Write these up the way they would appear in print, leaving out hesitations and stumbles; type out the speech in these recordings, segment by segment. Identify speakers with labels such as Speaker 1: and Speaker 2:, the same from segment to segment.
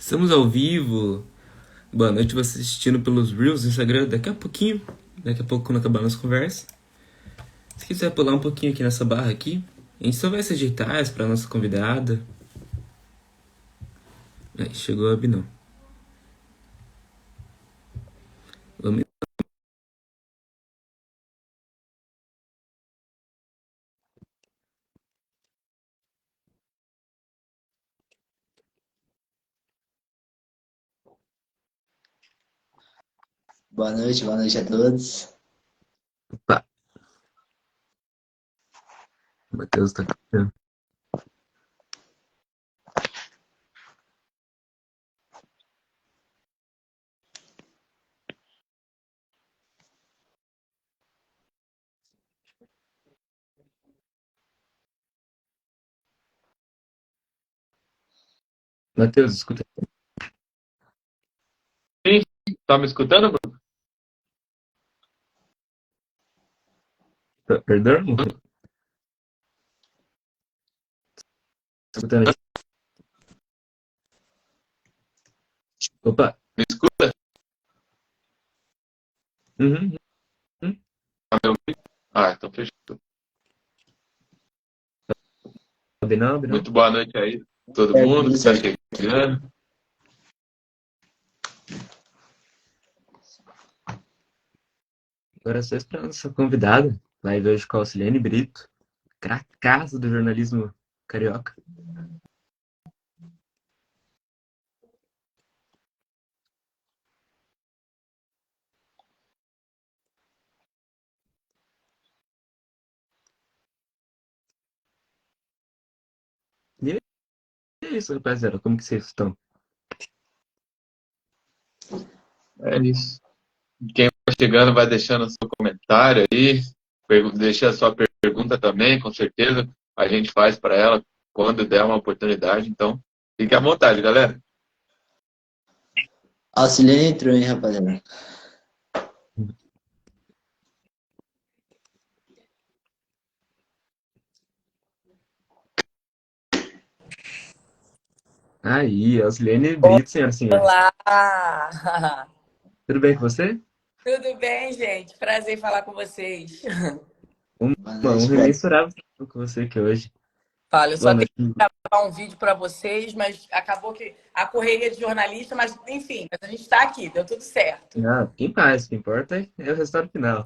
Speaker 1: Estamos ao vivo. Boa noite, você assistindo pelos Reels do Instagram. Daqui a pouquinho, daqui a pouco, quando acabar nossa conversa. Se quiser pular um pouquinho aqui nessa barra aqui, a gente só vai se ajeitar para nossa convidada. Aí, chegou a Abinão. Vamos...
Speaker 2: Boa noite a todos.
Speaker 1: Opa, o Matheus tá aqui. Matheus, escuta.
Speaker 3: Sim, tá me escutando, Bruno?
Speaker 1: Perdão? Tá escutando aí? Opa.
Speaker 3: Me escuta?
Speaker 1: Uhum, uhum.
Speaker 3: Tá me ouvindo? Ah, então fechou.
Speaker 1: Abinão, Abinão.
Speaker 3: Muito boa noite aí, todo
Speaker 2: É,
Speaker 3: mundo
Speaker 2: tudo
Speaker 3: que tá
Speaker 2: certo.
Speaker 3: chegando.
Speaker 1: Agora só esperando nossa convidada. Live hoje com a Auxiliane Brito, cracaça do jornalismo carioca. E é isso, rapaziada. Como que vocês estão?
Speaker 3: É isso. Quem vai chegando vai deixando o seu comentário aí, deixa a sua pergunta também, com certeza. A gente faz para ela quando der uma oportunidade. Então, fique à vontade, galera.
Speaker 2: Auxiliando entrou, hein, rapaziada.
Speaker 1: Aí, Auxiliane Brito, senhoras e senhores.
Speaker 4: Olá!
Speaker 1: Tudo bem com você?
Speaker 4: Tudo bem, gente? Prazer em falar com vocês.
Speaker 1: Uma
Speaker 2: Boa noite,
Speaker 1: honra
Speaker 2: pra...
Speaker 1: imensurável estar com você aqui hoje.
Speaker 4: Fala, eu
Speaker 1: Boa
Speaker 4: só tenho
Speaker 1: noite.
Speaker 4: que gravar um vídeo para vocês, mas acabou que a correria de jornalista, mas enfim, a gente está aqui, deu tudo certo.
Speaker 1: Ah, quem mais? O que importa é o resultado final.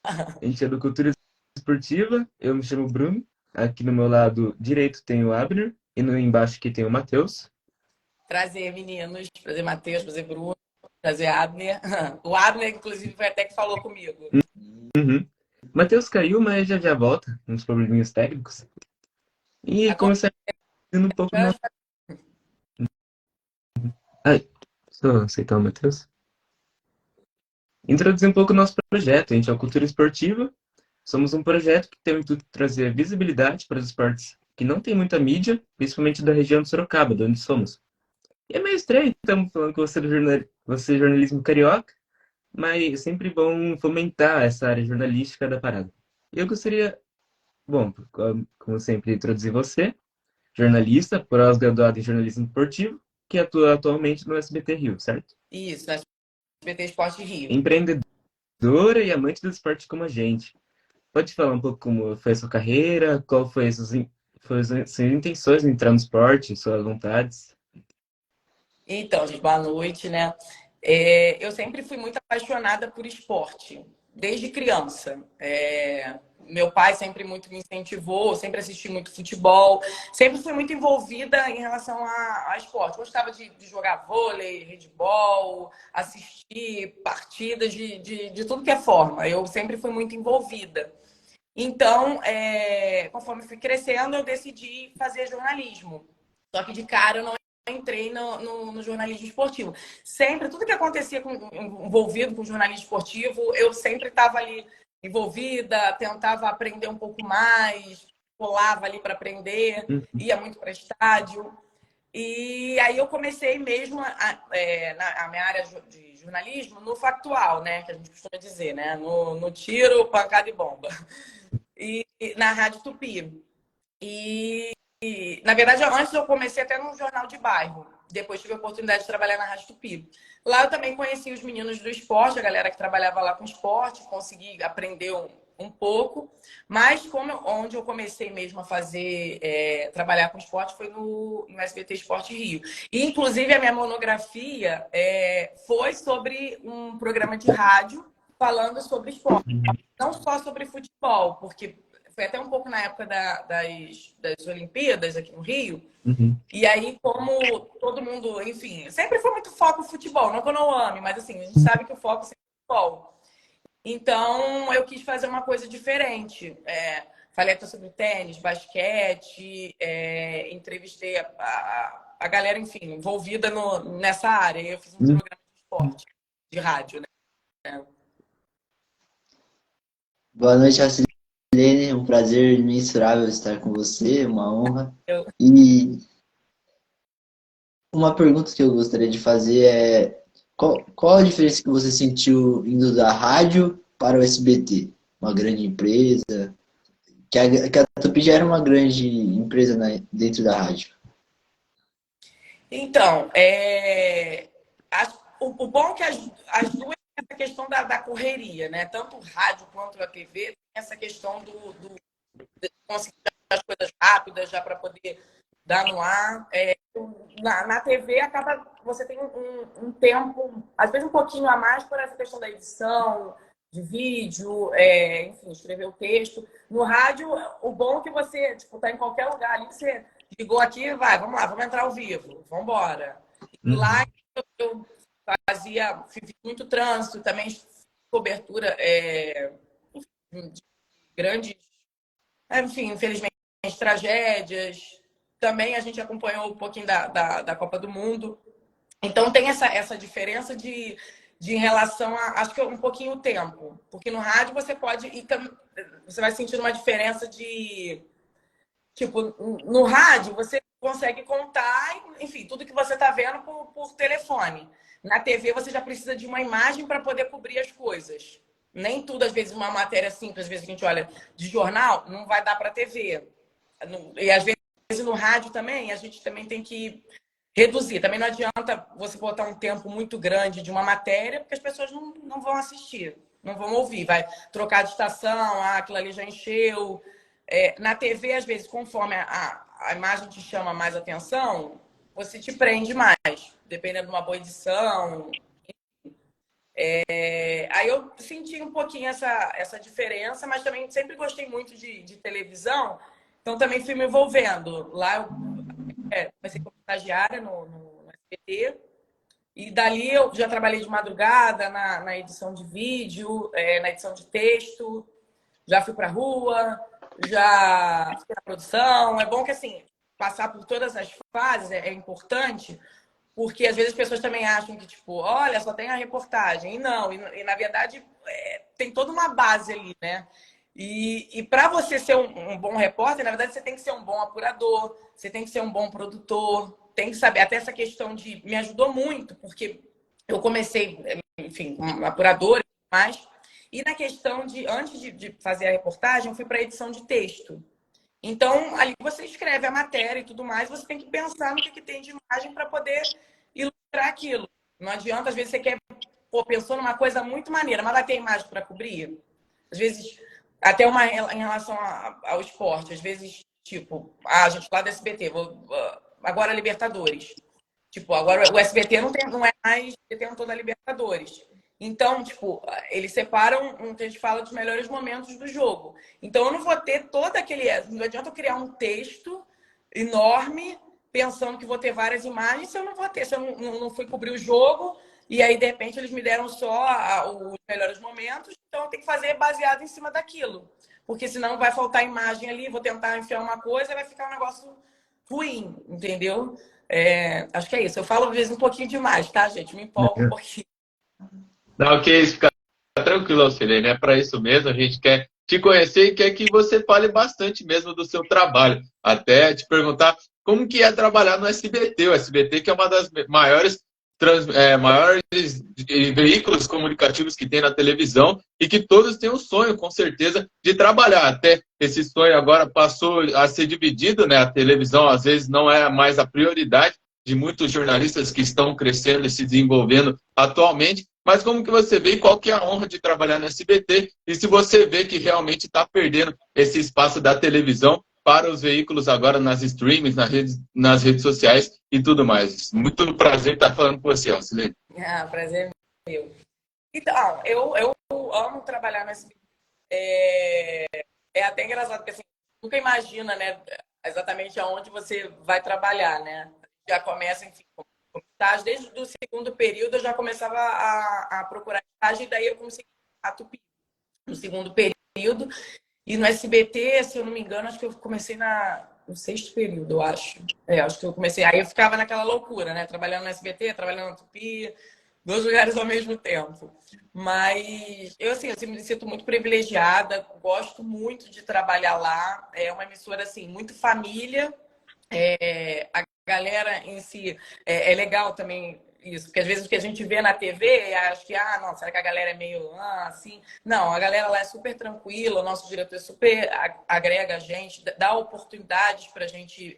Speaker 1: A gente é do Cultura Esportiva, eu me chamo Bruno. Aqui no meu lado direito tem o Abner e no embaixo aqui tem o Matheus.
Speaker 4: Prazer, meninos. Prazer, Matheus. Prazer, Bruno. Prazer, Abner. O Abner, inclusive, foi até que falou comigo.
Speaker 1: Uhum. Matheus caiu, mas já já volta, uns probleminhas técnicos. E
Speaker 4: Acontece.
Speaker 1: começar um pouco na... Ai, só aceitar o Matheus. Introduzir um pouco o nosso projeto. A gente é o Cultura Esportiva. Somos um projeto que tem o intuito de trazer visibilidade para os esportes que não tem muita mídia, principalmente da região de Sorocaba, de onde somos. E é meio estranho, estamos falando com você do você jornalismo carioca, mas é sempre bom fomentar essa área jornalística da parada. E eu gostaria, bom, como sempre, introduzir você, jornalista, pós-graduado em jornalismo esportivo, que atua atualmente no SBT Rio, certo?
Speaker 4: Isso, na SBT Esporte Rio.
Speaker 1: Empreendedora e amante do esporte como a gente. Pode falar um pouco como foi a sua carreira, qual foi suas intenções em entrar no esporte, suas vontades?
Speaker 4: Então, gente, boa noite, né? Eu sempre fui muito apaixonada por esporte, desde criança. Meu pai sempre muito me incentivou, sempre assisti muito futebol, sempre fui muito envolvida em relação a esporte. Gostava de jogar vôlei, handebol, assistir partidas de tudo que é forma. Eu sempre fui muito envolvida. Então, conforme fui crescendo, eu decidi fazer jornalismo. Só que de cara eu não entrei no jornalismo esportivo. Sempre, tudo que acontecia envolvido com jornalismo esportivo, eu sempre estava ali envolvida, tentava aprender um pouco mais, colava ali para aprender,
Speaker 1: Hum.
Speaker 4: ia muito para estádio. E aí eu comecei mesmo na minha área de jornalismo no factual, né? Que a gente costuma dizer, né? No tiro, pancada e bomba. E na Rádio Tupi. E na verdade, antes eu comecei até num jornal de bairro. Depois tive a oportunidade de trabalhar na Rádio Tupi. Lá eu também conheci os meninos do esporte, a galera que trabalhava lá com esporte, consegui aprender um pouco, mas onde eu comecei mesmo a fazer, trabalhar com esporte foi no SBT Esporte Rio. E, inclusive, a minha monografia foi sobre um programa de rádio falando sobre esporte, não só sobre futebol, porque foi até um pouco na época das Olimpíadas aqui no Rio.
Speaker 1: Uhum.
Speaker 4: E aí, como todo mundo, enfim, sempre foi muito foco no futebol, não que eu não ame, mas assim, a gente sabe que o foco sempre é futebol. Então, eu quis fazer uma coisa diferente. Falei até sobre tênis, basquete, entrevistei a galera, enfim, envolvida nessa área. Eu fiz um programa de esporte, de rádio, né?
Speaker 2: Boa noite, Racilene. Um prazer imensurável estar com você, uma honra. E uma pergunta que eu gostaria de fazer é qual a diferença que você sentiu indo da rádio para o SBT? Uma grande empresa, que a Tupi já era uma grande empresa dentro da rádio.
Speaker 4: Então, o bom é que as duas têm essa questão da correria, né? Tanto o rádio quanto a TV tem essa questão de conseguir as coisas rápidas já para poder dar no ar. Na TV acaba você tem um tempo, às vezes um pouquinho a mais por essa questão da edição, de vídeo, enfim, escrever o texto. No rádio, o bom é que você tá em qualquer lugar ali, você ligou aqui, vamos lá, vamos entrar ao vivo, vamos embora. Lá eu fiz muito trânsito, também cobertura de grandes, enfim, infelizmente, tragédias. Também a gente acompanhou um pouquinho da Copa do Mundo. Então tem essa diferença de em relação a, acho que um pouquinho o tempo. Porque no rádio você pode ir, você vai sentir uma diferença de, tipo, no rádio você consegue contar, enfim, tudo que você está vendo por telefone. Na TV você já precisa de uma imagem para poder cobrir as coisas. Nem tudo, às vezes, uma matéria simples, às vezes a gente olha de jornal, não vai dar para a TV. E às vezes no rádio também, a gente também tem que reduzir. Também não adianta você botar um tempo muito grande de uma matéria, porque as pessoas não vão assistir, não vão ouvir. Vai trocar de estação, aquilo ali já encheu. Na TV, às vezes, conforme a imagem te chama mais atenção, você te prende mais, dependendo de uma boa edição. Aí eu senti um pouquinho essa diferença, mas também sempre gostei muito de televisão, então também fui me envolvendo. Lá eu comecei como estagiária no SBT, e dali eu já trabalhei de madrugada na edição de vídeo, na edição de texto, já fui para a rua, já fiquei na produção. É bom que, assim, passar por todas as fases é importante, porque às vezes as pessoas também acham que, tipo, olha, só tem a reportagem. E não, e na verdade tem toda uma base ali, né? E para você ser um bom repórter, na verdade, você tem que ser um bom apurador, você tem que ser um bom produtor, tem que saber. Até essa questão me ajudou muito, porque eu comecei, enfim, como apuradora e mais. E na questão antes de fazer a reportagem, eu fui para a edição de texto. Então, ali você escreve a matéria e tudo mais, você tem que pensar no que tem de imagem para poder ilustrar aquilo. Não adianta, às vezes você pensou numa coisa muito maneira, mas vai ter imagem para cobrir. Às vezes, até em relação ao esporte, às vezes, tipo, a gente lá do SBT, agora Libertadores. Tipo, agora o SBT não é mais detentor da Libertadores. Então, tipo, eles separam o que a gente fala dos melhores momentos do jogo. Então, eu não vou ter todo aquele... Não adianta eu criar um texto enorme, pensando que vou ter várias imagens, se eu não vou ter. Se eu não fui cobrir o jogo, e aí, de repente, eles me deram só os melhores momentos, então eu tenho que fazer baseado em cima daquilo. Porque senão vai faltar imagem ali, vou tentar enfiar uma coisa e vai ficar um negócio ruim, entendeu? Acho que é isso. Eu falo, às vezes, um pouquinho demais, tá, gente? Me empolgo um pouquinho.
Speaker 3: Não, que isso, fica tranquilo, Alcilene, é para isso mesmo, a gente quer te conhecer e quer que você fale bastante mesmo do seu trabalho. Até te perguntar como que é trabalhar no SBT, o SBT que é uma das maiores veículos comunicativos que tem na televisão e que todos têm o sonho, com certeza, de trabalhar. Até esse sonho agora passou a ser dividido, né? A televisão, às vezes, não é mais a prioridade, de muitos jornalistas que estão crescendo e se desenvolvendo atualmente, mas como que você vê e qual que é a honra de trabalhar no SBT? E se você vê que realmente está perdendo esse espaço da televisão para os veículos agora nas streamings, nas redes sociais e tudo mais. Muito prazer estar falando com você, Alcilene.
Speaker 4: Ah, prazer é meu. Então, eu amo trabalhar nesse. É até engraçado, porque assim, nunca imagina, né, exatamente aonde você vai trabalhar, né? Já começa, enfim, como estágio. Desde o segundo período eu já começava a procurar estágio, e daí eu comecei a Tupi no segundo período. E no SBT, se eu não me engano, acho que eu comecei no sexto período, eu acho. Acho que eu comecei. Aí eu ficava naquela loucura, né? Trabalhando no SBT, trabalhando na Tupi, dois lugares ao mesmo tempo. Mas eu, assim, eu me sinto muito privilegiada, gosto muito de trabalhar lá. É uma emissora, assim, muito família. A galera em si é legal também isso, porque às vezes o que a gente vê na TV, acho que, não, será que a galera é meio assim? Não, a galera lá é super tranquila, o nosso diretor super agrega a gente, dá oportunidades pra gente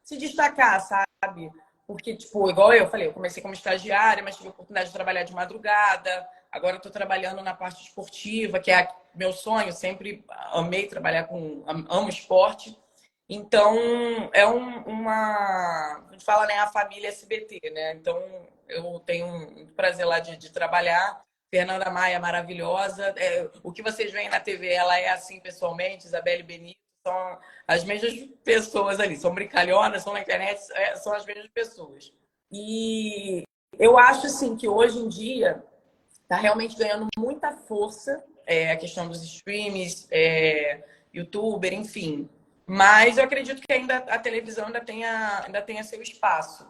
Speaker 4: se destacar, sabe? Porque, tipo, igual eu falei, eu comecei como estagiária, mas tive a oportunidade de trabalhar de madrugada, agora eu tô trabalhando na parte esportiva, que é meu sonho, sempre amei trabalhar amo esporte. Então, é a gente fala, né, a família SBT, né? Então, eu tenho um prazer lá de trabalhar. Fernanda Maia, maravilhosa. O que vocês veem na TV, ela é assim pessoalmente. Isabelle Benito, são as mesmas pessoas ali. São brincalhonas, são na internet, são as mesmas pessoas. E eu acho, assim, que hoje em dia está realmente ganhando muita força a questão dos streams, youtuber, enfim. Mas eu acredito que ainda a televisão ainda tenha seu espaço.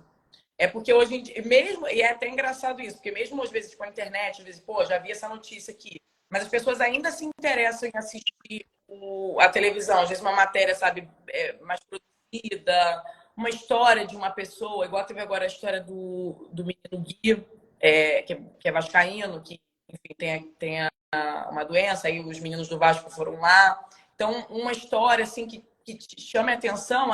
Speaker 4: É porque hoje em dia, mesmo, e é até engraçado isso, porque mesmo às vezes com a internet, às vezes, pô, já vi essa notícia aqui, mas as pessoas ainda se interessam em assistir a televisão, às vezes uma matéria, sabe, mais produzida, uma história de uma pessoa, igual teve agora a história do menino Gui, que é vascaíno, que, enfim, tem uma doença, aí os meninos do Vasco foram lá. Então, uma história, assim, que te chame a atenção,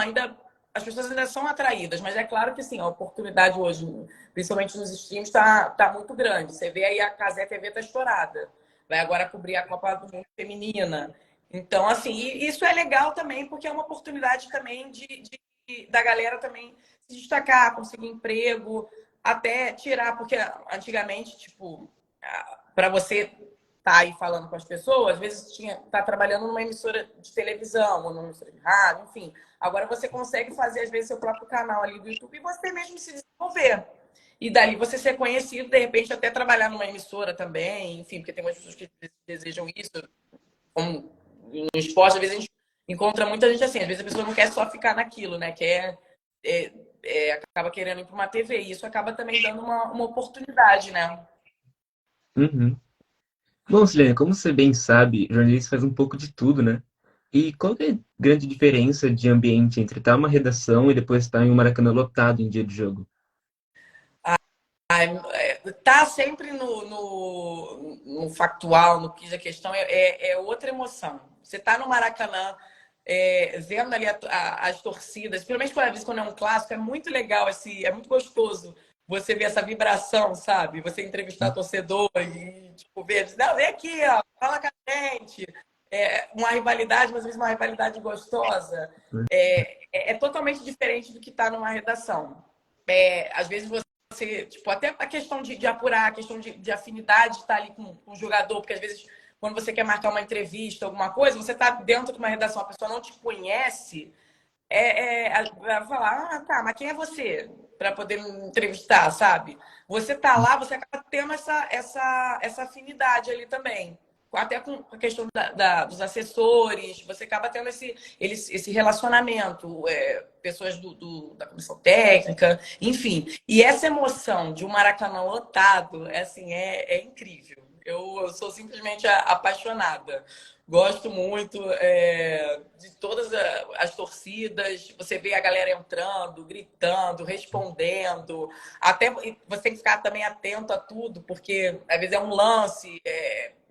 Speaker 4: as pessoas ainda são atraídas, mas é claro que sim, a oportunidade hoje, principalmente nos streams, tá muito grande. Você vê aí a Cazé TV tá estourada. Vai agora cobrir a Copa do Mundo Feminina. Então, assim, isso é legal também, porque é uma oportunidade também da galera também se destacar, conseguir emprego, até tirar, porque antigamente, tipo, para você tá aí falando com as pessoas, às vezes tá trabalhando numa emissora de televisão, ou numa emissora de rádio, enfim. Agora você consegue fazer, às vezes, seu próprio canal ali do YouTube e você mesmo se desenvolver. E dali você ser conhecido, de repente, até trabalhar numa emissora também, enfim, porque tem muitas pessoas que desejam isso. Como no esporte, às vezes a gente encontra muita gente assim, às vezes a pessoa não quer só ficar naquilo, né? Acaba querendo ir para uma TV. E isso acaba também dando uma oportunidade, né?
Speaker 1: Uhum. Bom, Silene, como você bem sabe, jornalista faz um pouco de tudo, né? E qual que é a grande diferença de ambiente entre estar numa redação e depois estar em um Maracanã lotado em dia de jogo?
Speaker 4: Tá sempre no factual, no que diz a questão, é outra emoção. Você tá no Maracanã, vendo ali as torcidas, principalmente quando é um clássico, é muito legal, é muito gostoso você ver essa vibração, sabe? Você entrevistar torcedor e tipo, ver, não, vem aqui, ó, fala com a gente. Uma rivalidade, mas às vezes uma rivalidade gostosa. É totalmente diferente do que está numa redação. Às vezes você, tipo, até a questão de apurar, a questão de afinidade estar ali com o jogador, porque às vezes quando você quer marcar uma entrevista, alguma coisa, você está dentro de uma redação, a pessoa não te conhece, vai falar, tá, mas quem é você para poder me entrevistar, sabe? Você tá lá, você acaba tendo essa afinidade ali também. Até com a questão dos assessores, você acaba tendo esse relacionamento, pessoas da comissão técnica, enfim. E essa emoção de um Maracanã lotado, assim, é incrível. Eu sou simplesmente apaixonada. Gosto muito de todas as torcidas. Você vê a galera entrando, gritando, respondendo. Até você tem que ficar também atento a tudo, porque às vezes é um lance,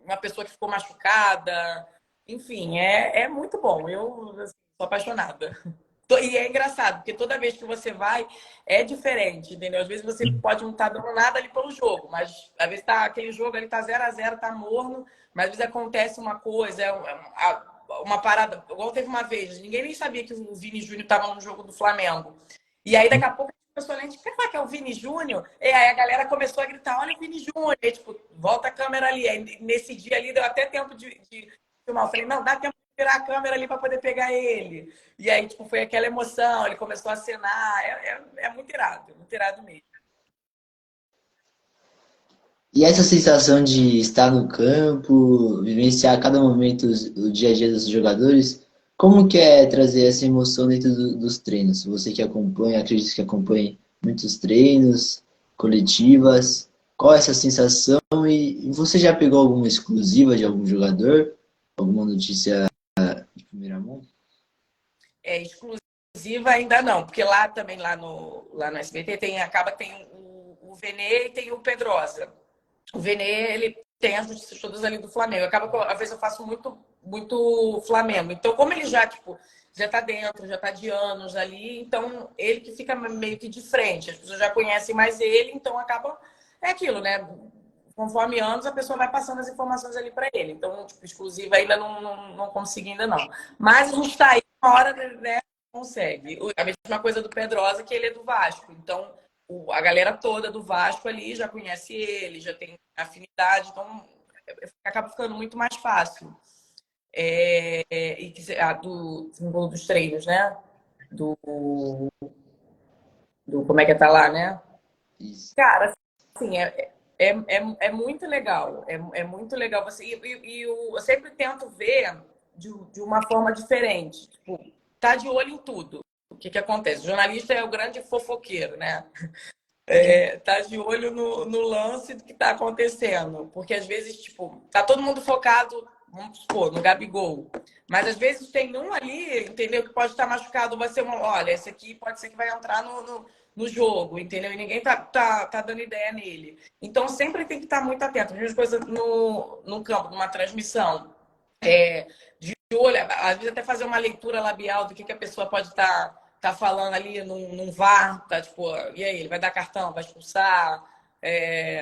Speaker 4: uma pessoa que ficou machucada. Enfim, é muito bom. Eu assim, sou apaixonada. E é engraçado, porque toda vez que você vai, é diferente, entendeu? Às vezes você pode não estar dando nada ali pelo jogo, mas às vezes tá, aquele jogo ali tá 0-0, tá morno, mas às vezes acontece uma coisa, uma parada. Igual teve uma vez, ninguém nem sabia que o Vini Júnior estava no jogo do Flamengo. E aí, daqui a pouco, a pessoa nem quer falar que é o Vini Júnior? E aí a galera começou a gritar: olha o Vini Júnior. E, tipo, volta a câmera ali. Aí, nesse dia ali, deu até tempo de filmar. Eu falei: não, dá tempo de virar a câmera ali para poder pegar ele. E aí, tipo, foi aquela emoção. Ele começou a acenar. É muito irado mesmo.
Speaker 2: E essa sensação de estar no campo, vivenciar cada momento do dia a dia dos jogadores, como que é trazer essa emoção dentro dos treinos? Você que acompanha, acredito que acompanha muitos treinos, coletivas, qual é essa sensação? E você já pegou alguma exclusiva de algum jogador? Alguma notícia de primeira mão?
Speaker 4: Exclusiva ainda não, porque lá também, lá no SBT, acaba que tem o Vene e tem o Pedrosa. O Vene, ele tem as notícias todas ali do Flamengo. Acaba que, às vezes, eu faço muito Flamengo. Então, como ele já, tipo, já tá dentro, já tá de anos ali, então ele que fica meio que de frente. As pessoas já conhecem mais ele, então acaba... É aquilo, né? Conforme anos, a pessoa vai passando as informações ali para ele. Então, tipo, exclusiva ainda não consegui ainda não. Mas a gente tá aí, uma hora, né, consegue. A mesma coisa do Pedrosa, que ele é do Vasco. Então, a galera toda do Vasco ali já conhece ele, já tem afinidade, então acaba ficando muito mais fácil. Dos treinos, né? Do como é que tá lá, né?
Speaker 2: Isso.
Speaker 4: Cara, assim, é muito legal. É muito legal você. Eu sempre tento ver de uma forma diferente. Tipo, tá de olho em tudo. O que acontece? O jornalista é o grande fofoqueiro, né? Tá de olho no lance do que tá acontecendo. Porque às vezes, tipo, tá todo mundo focado, vamos supor, no Gabigol. Mas às vezes tem um ali, entendeu? Que pode estar machucado, vai ser olha, esse aqui pode ser que vai entrar no jogo, entendeu? E ninguém tá dando ideia nele. Então sempre tem que estar muito atento. A mesma coisa no campo, numa transmissão. De olho, às vezes até fazer uma leitura labial do que a pessoa pode estar tá falando ali num VAR, tá tipo, e aí, ele vai dar cartão, vai expulsar,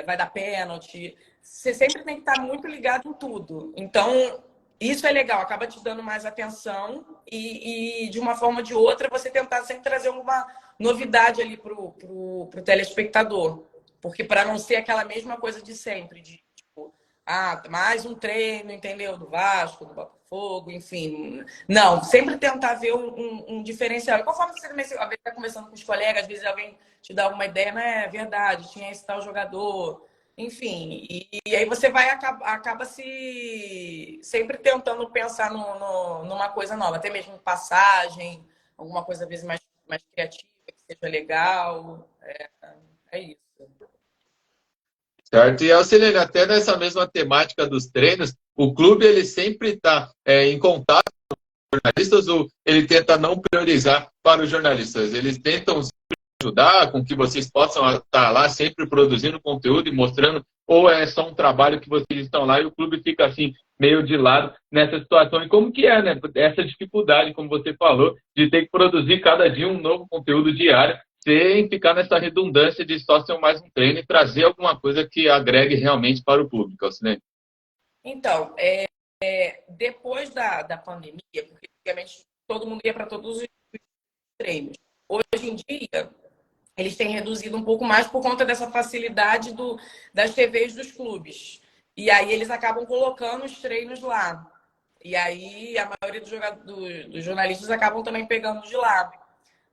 Speaker 4: vai dar pênalti. Você sempre tem que estar muito ligado em tudo. Então, isso é legal, acaba te dando mais atenção e de uma forma ou de outra, você tentar sempre trazer alguma novidade ali pro telespectador. Porque para não ser aquela mesma coisa de sempre, de tipo, mais um treino, entendeu? Do Vasco, do Botafogo, enfim. Não, sempre tentar ver um diferencial. E conforme você está conversando com os colegas, às vezes alguém te dá alguma ideia, não é verdade, tinha esse tal jogador. Enfim, e aí você acaba se sempre tentando pensar numa coisa nova, até mesmo passagem, alguma coisa às vezes mais criativa, que seja legal. É isso.
Speaker 3: Certo? E Alcilene, até nessa mesma temática dos treinos, o clube ele sempre está em contato com os jornalistas ou ele tenta não priorizar para os jornalistas? Eles tentam ajudar com que vocês possam estar lá sempre produzindo conteúdo e mostrando, ou é só um trabalho que vocês estão lá e o clube fica assim, meio de lado nessa situação? E como que é, né? Essa dificuldade, como você falou, de ter que produzir cada dia um novo conteúdo diário, sem ficar nessa redundância de só ser mais um treino e trazer alguma coisa que agregue realmente para o público, Alcilene.
Speaker 4: Então, depois da pandemia, porque antigamente todo mundo ia para todos os treinos. Hoje em dia, eles têm reduzido um pouco mais por conta dessa facilidade das TVs dos clubes. E aí eles acabam colocando os treinos lá. E aí a maioria dos jornalistas acabam também pegando de lá.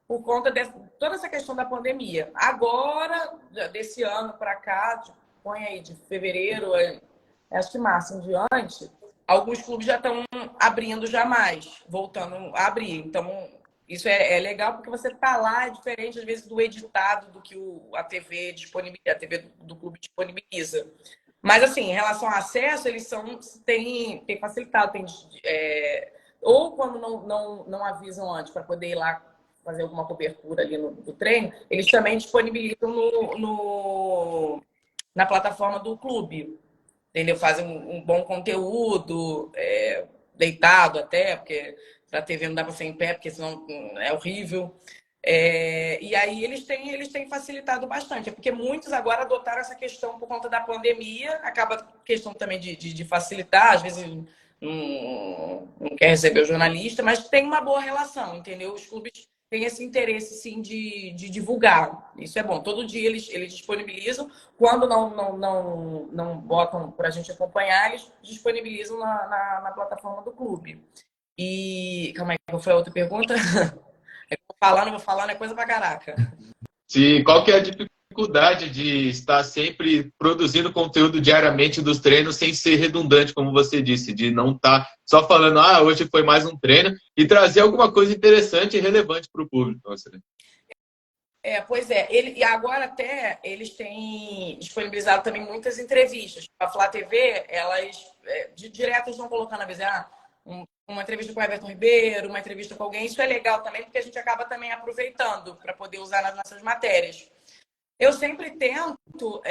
Speaker 4: Por conta de toda essa questão da pandemia. Agora, desse ano para cá, põe aí de fevereiro, acho que março em diante, alguns clubes já estão abrindo já mais, voltando a abrir. Então, isso é legal porque você tá lá, é diferente às vezes do editado do que a TV disponibiliza, a TV do clube disponibiliza. Mas assim, em relação ao acesso, eles têm facilitado, ou quando não avisam antes para poder ir lá fazer alguma cobertura ali do treino, eles também disponibilizam na plataforma do clube. Entendeu? Fazem um bom conteúdo, deitado até, porque para TV não dá para ser em pé, porque senão é horrível. E aí eles têm facilitado bastante, porque muitos agora adotaram essa questão por conta da pandemia, acaba a questão também de facilitar, às vezes não quer receber o jornalista, mas tem uma boa relação, entendeu? Os clubes têm esse interesse, sim, de divulgar. Isso é bom. Todo dia eles disponibilizam. Quando não botam para a gente acompanhar, eles disponibilizam na plataforma do clube. E calma aí, qual foi a outra pergunta? Vou falando, é coisa pra caraca.
Speaker 3: Sim, qual que é a dificuldade de estar sempre produzindo conteúdo diariamente dos treinos sem ser redundante, como você disse, de não estar só falando, hoje foi mais um treino, e trazer alguma coisa interessante e relevante para o público?
Speaker 4: Pois é. E agora até eles têm disponibilizado também muitas entrevistas. A Flá TV, elas direto estão colocando a vez, uma entrevista com o Everton Ribeiro, uma entrevista com alguém. Isso é legal também, porque a gente acaba também aproveitando para poder usar nas nossas matérias. Eu sempre tento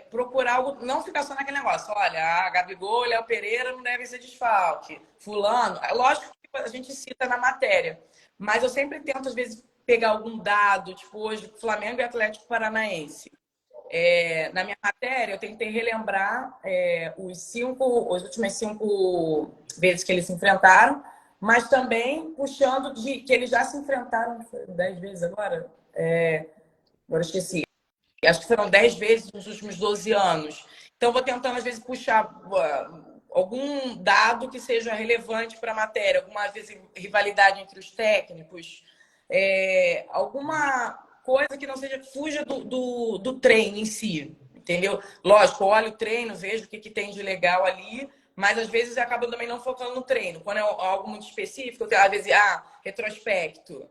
Speaker 4: procurar algo, não ficar só naquele negócio. Olha, a Gabigol, Léo Pereira não devem ser desfalque. Fulano, lógico que a gente cita na matéria, mas eu sempre tento, às vezes, pegar algum dado, tipo hoje, Flamengo e Atlético Paranaense. Na minha matéria, eu tentei relembrar as últimas 5 vezes que eles se enfrentaram, mas também puxando de que eles já se enfrentaram 10 vezes agora. Agora esqueci. Acho que foram 10 vezes nos últimos 12 anos. Então, eu vou tentando, às vezes, puxar algum dado que seja relevante para a matéria, alguma vezes rivalidade entre os técnicos, alguma coisa que não seja fuja do treino em si, entendeu? Lógico, olho o treino, vejo o que tem de legal ali, mas às vezes acaba também não focando no treino. Quando é algo muito específico, às vezes, retrospecto.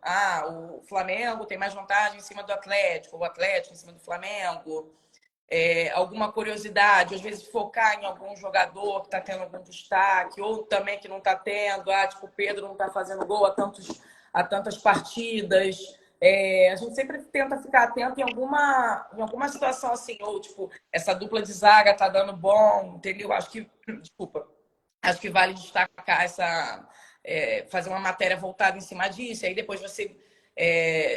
Speaker 4: O Flamengo tem mais vantagem em cima do Atlético, o Atlético em cima do Flamengo. Alguma curiosidade, às vezes focar em algum jogador que está tendo algum destaque, ou também que não está tendo, tipo, o Pedro não está fazendo gol há tantas partidas. A gente sempre tenta ficar atento em alguma situação assim, ou tipo, essa dupla de zaga tá dando bom, entendeu? Acho que vale destacar fazer uma matéria voltada em cima disso, aí depois você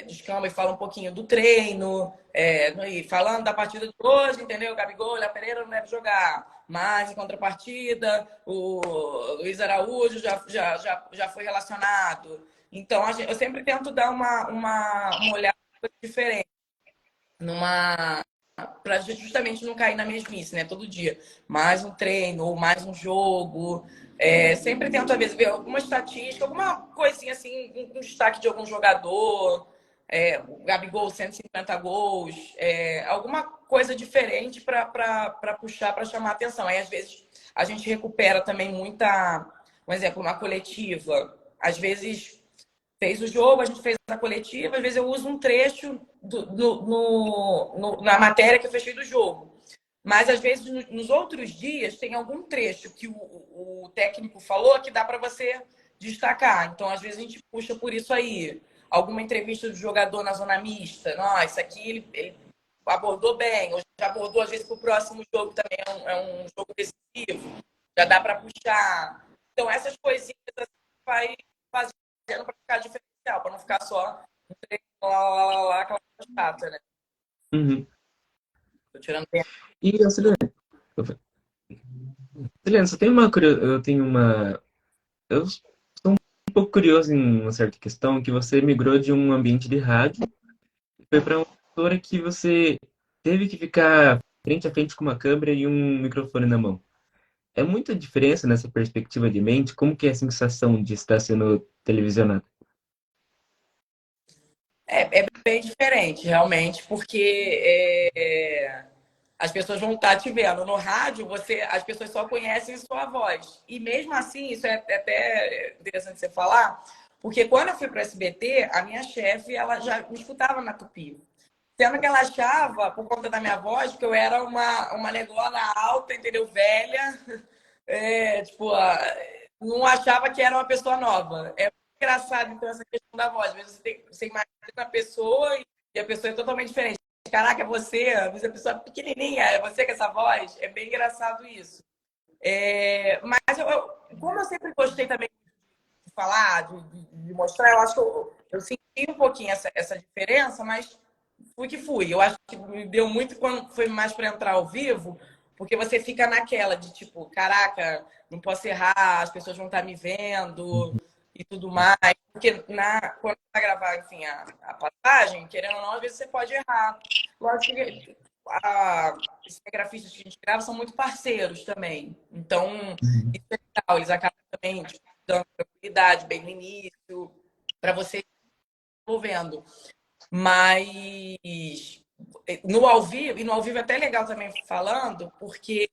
Speaker 4: descamba e fala um pouquinho do treino, e falando da partida de hoje, entendeu? O Gabigol, Léo Pereira não deve jogar, mas em contrapartida, o Luiz Araújo já foi relacionado. Então, eu sempre tento dar uma olhada diferente, para justamente não cair na mesmice, né? Todo dia. Mais um treino, ou mais um jogo. Sempre tento, às vezes, ver alguma estatística, alguma coisinha assim, um destaque de algum jogador. O Gabigol, 150 gols. Alguma coisa diferente para puxar, para chamar a atenção. Aí, às vezes, a gente recupera também muita... Um exemplo, uma coletiva. Às vezes... Fez o jogo, a gente fez a coletiva, às vezes eu uso um trecho na matéria que eu fechei do jogo. Mas, às vezes, nos outros dias, tem algum trecho que o técnico falou que dá para você destacar. Então, às vezes, a gente puxa por isso aí. Alguma entrevista do jogador na zona mista. Nossa, isso aqui ele abordou bem. Ou já abordou, às vezes, para o próximo jogo também. É um jogo decisivo. Já dá para puxar. Então, essas coisinhas assim, vai fazer para ficar diferencial, para não ficar só um treino aquela coisa chata, né?
Speaker 1: Uhum.
Speaker 4: Tô tirando tempo.
Speaker 1: E, Juliana, só tem eu tenho uma... Eu sou um pouco curioso em uma certa questão, que você migrou de um ambiente de rádio e foi para uma emissora que você teve que ficar frente a frente com uma câmera e um microfone na mão. É muita diferença nessa perspectiva de mente? Como que é a sensação de estar sendo televisionado?
Speaker 4: É bem diferente, realmente, porque as pessoas vão estar te vendo. No rádio, as pessoas só conhecem sua voz. E mesmo assim, isso é até interessante você falar, porque quando eu fui para o SBT, a minha chefe, ela já me escutava na Tupi. Sendo que ela achava, por conta da minha voz, que eu era uma negona alta, entendeu? Velha. Tipo, não achava que era uma pessoa nova. É engraçado, então, essa questão da voz. Às vezes você imagina a pessoa e a pessoa é totalmente diferente. Caraca, é você? Às vezes a pessoa é pequenininha, é você com essa voz? É bem engraçado isso. Mas como eu sempre gostei também falar, de mostrar, eu acho que eu senti um pouquinho essa diferença, mas fui que fui. Eu acho que me deu muito quando foi mais para entrar ao vivo, porque você fica naquela de tipo, caraca, não posso errar, as pessoas vão estar me vendo e tudo mais. Porque quando vai gravar, enfim, a passagem, querendo ou não, às vezes você pode errar. Lógico que os cinegrafistas que a gente grava são muito parceiros também. Então, isso é legal. Eles acabam também tipo, dando tranquilidade bem no início, para você ir desenvolvendo. Mas no ao vivo, e no ao vivo é até legal também falando, porque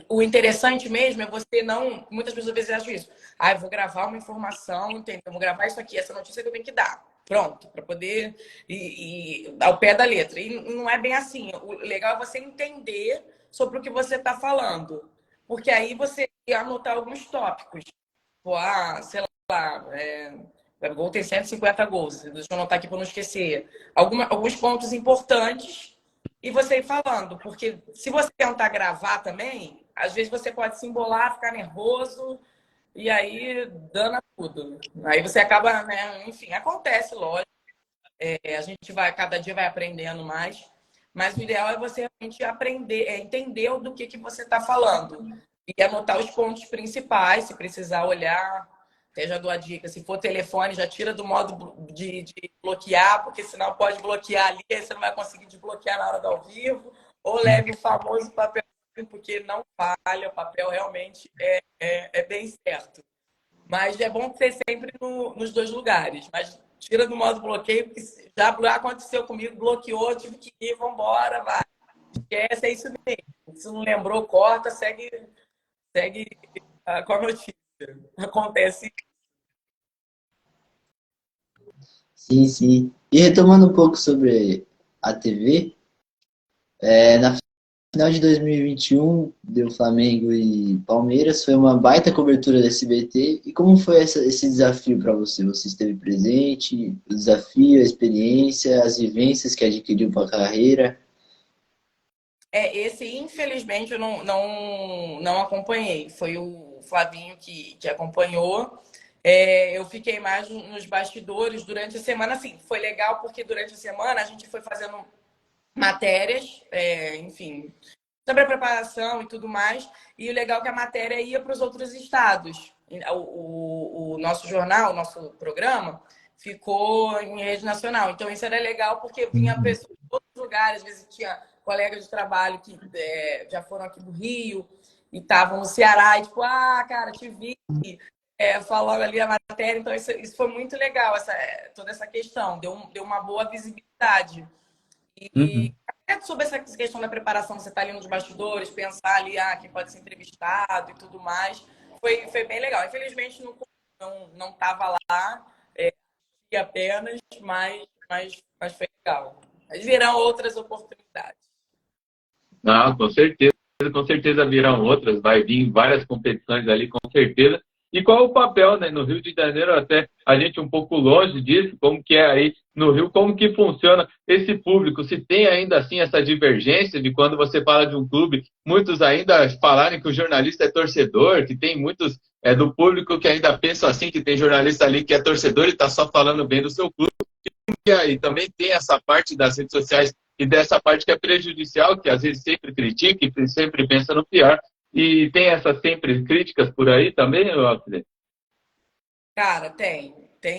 Speaker 4: o interessante mesmo é você não. Muitas pessoas às vezes acham isso. Ah, eu vou gravar uma informação, entendeu? Eu vou gravar isso aqui, essa notícia que eu tenho que dar. Pronto, para poder ir ao pé da letra. E não é bem assim. O legal é você entender sobre o que você está falando. Porque aí você anotar alguns tópicos. Tipo, sei lá, o gol tem 150 gols. Deixa eu anotar aqui para não esquecer. Alguns pontos importantes e você ir falando. Porque se você tentar gravar também, às vezes você pode se embolar, ficar nervoso e aí dana tudo. Aí você acaba, né? Enfim, acontece, lógico. A gente cada dia vai aprendendo mais. Mas o ideal é você realmente aprender, entender do que você está falando. E anotar os pontos principais, se precisar olhar. Até já dou a dica, se for telefone, já tira do modo de bloquear, porque senão pode bloquear ali, aí você não vai conseguir desbloquear na hora do ao vivo. Ou leve o famoso papel, porque não falha, o papel realmente é bem certo. Mas é bom ter sempre nos dois lugares. Mas tira do modo bloqueio, porque já aconteceu comigo, bloqueou, tive que ir, vambora, vai. Esquece, é isso mesmo. Se não lembrou, corta, segue com a notícia. Acontece.
Speaker 2: Sim, sim. E retomando um pouco sobre a TV, na final de 2021, deu Flamengo e Palmeiras, foi uma baita cobertura da SBT. E como foi esse desafio para você? Você esteve presente? O desafio, a experiência, as vivências que adquiriu para a carreira?
Speaker 4: Esse, infelizmente, eu não acompanhei. Foi o Flavinho que acompanhou. Eu fiquei mais nos bastidores durante a semana. Assim, foi legal porque durante a semana a gente foi fazendo matérias, enfim, sobre a preparação e tudo mais. E o legal é que a matéria ia para os outros estados. O nosso jornal, o nosso programa, ficou em rede nacional. Então, isso era legal porque vinha pessoas de outros lugares. Às vezes tinha colegas de trabalho que já foram aqui do Rio e estavam no Ceará. E tipo, cara, te vi. Falando ali a matéria. Então, isso foi muito legal, toda essa questão. Deu uma boa visibilidade. E
Speaker 1: Uhum.
Speaker 4: até sobre essa questão da preparação, você está ali nos bastidores, pensar ali quem pode ser entrevistado e tudo mais, foi bem legal. Infelizmente não estava lá, apenas, mas foi legal. Mas virão outras oportunidades.
Speaker 3: Não, com certeza virão outras, vai vir várias competições ali, com certeza. E qual é o papel, né? No Rio de Janeiro, até a gente um pouco longe disso, como que é aí no Rio, como que funciona esse público? Se tem ainda assim essa divergência de quando você fala de um clube, muitos ainda falarem que o jornalista é torcedor, que tem muitos do público que ainda pensam assim, que tem jornalista ali que é torcedor e está só falando bem do seu clube. E aí também tem essa parte das redes sociais e dessa parte que é prejudicial, que às vezes sempre critica e sempre pensa no pior. E tem essas sempre críticas por aí também, Alfred?
Speaker 4: Cara, tem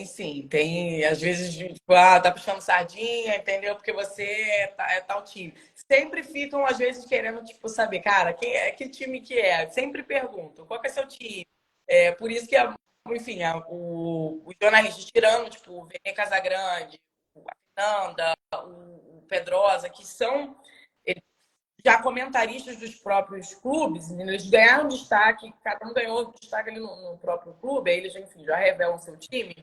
Speaker 4: sim. Tem, às vezes, tipo, tá puxando sardinha, entendeu? Porque você é tal time. Sempre ficam, às vezes, querendo, tipo, saber, cara, que time que é? Sempre perguntam, qual que é seu time? Por isso que, enfim, os jornalistas tirando, tipo, o Vene Casagrande, a Fernanda, o Pedrosa, que são já comentaristas dos próprios clubes, eles ganharam destaque, cada um ganhou destaque ali no próprio clube, aí eles, enfim, já revelam seu time.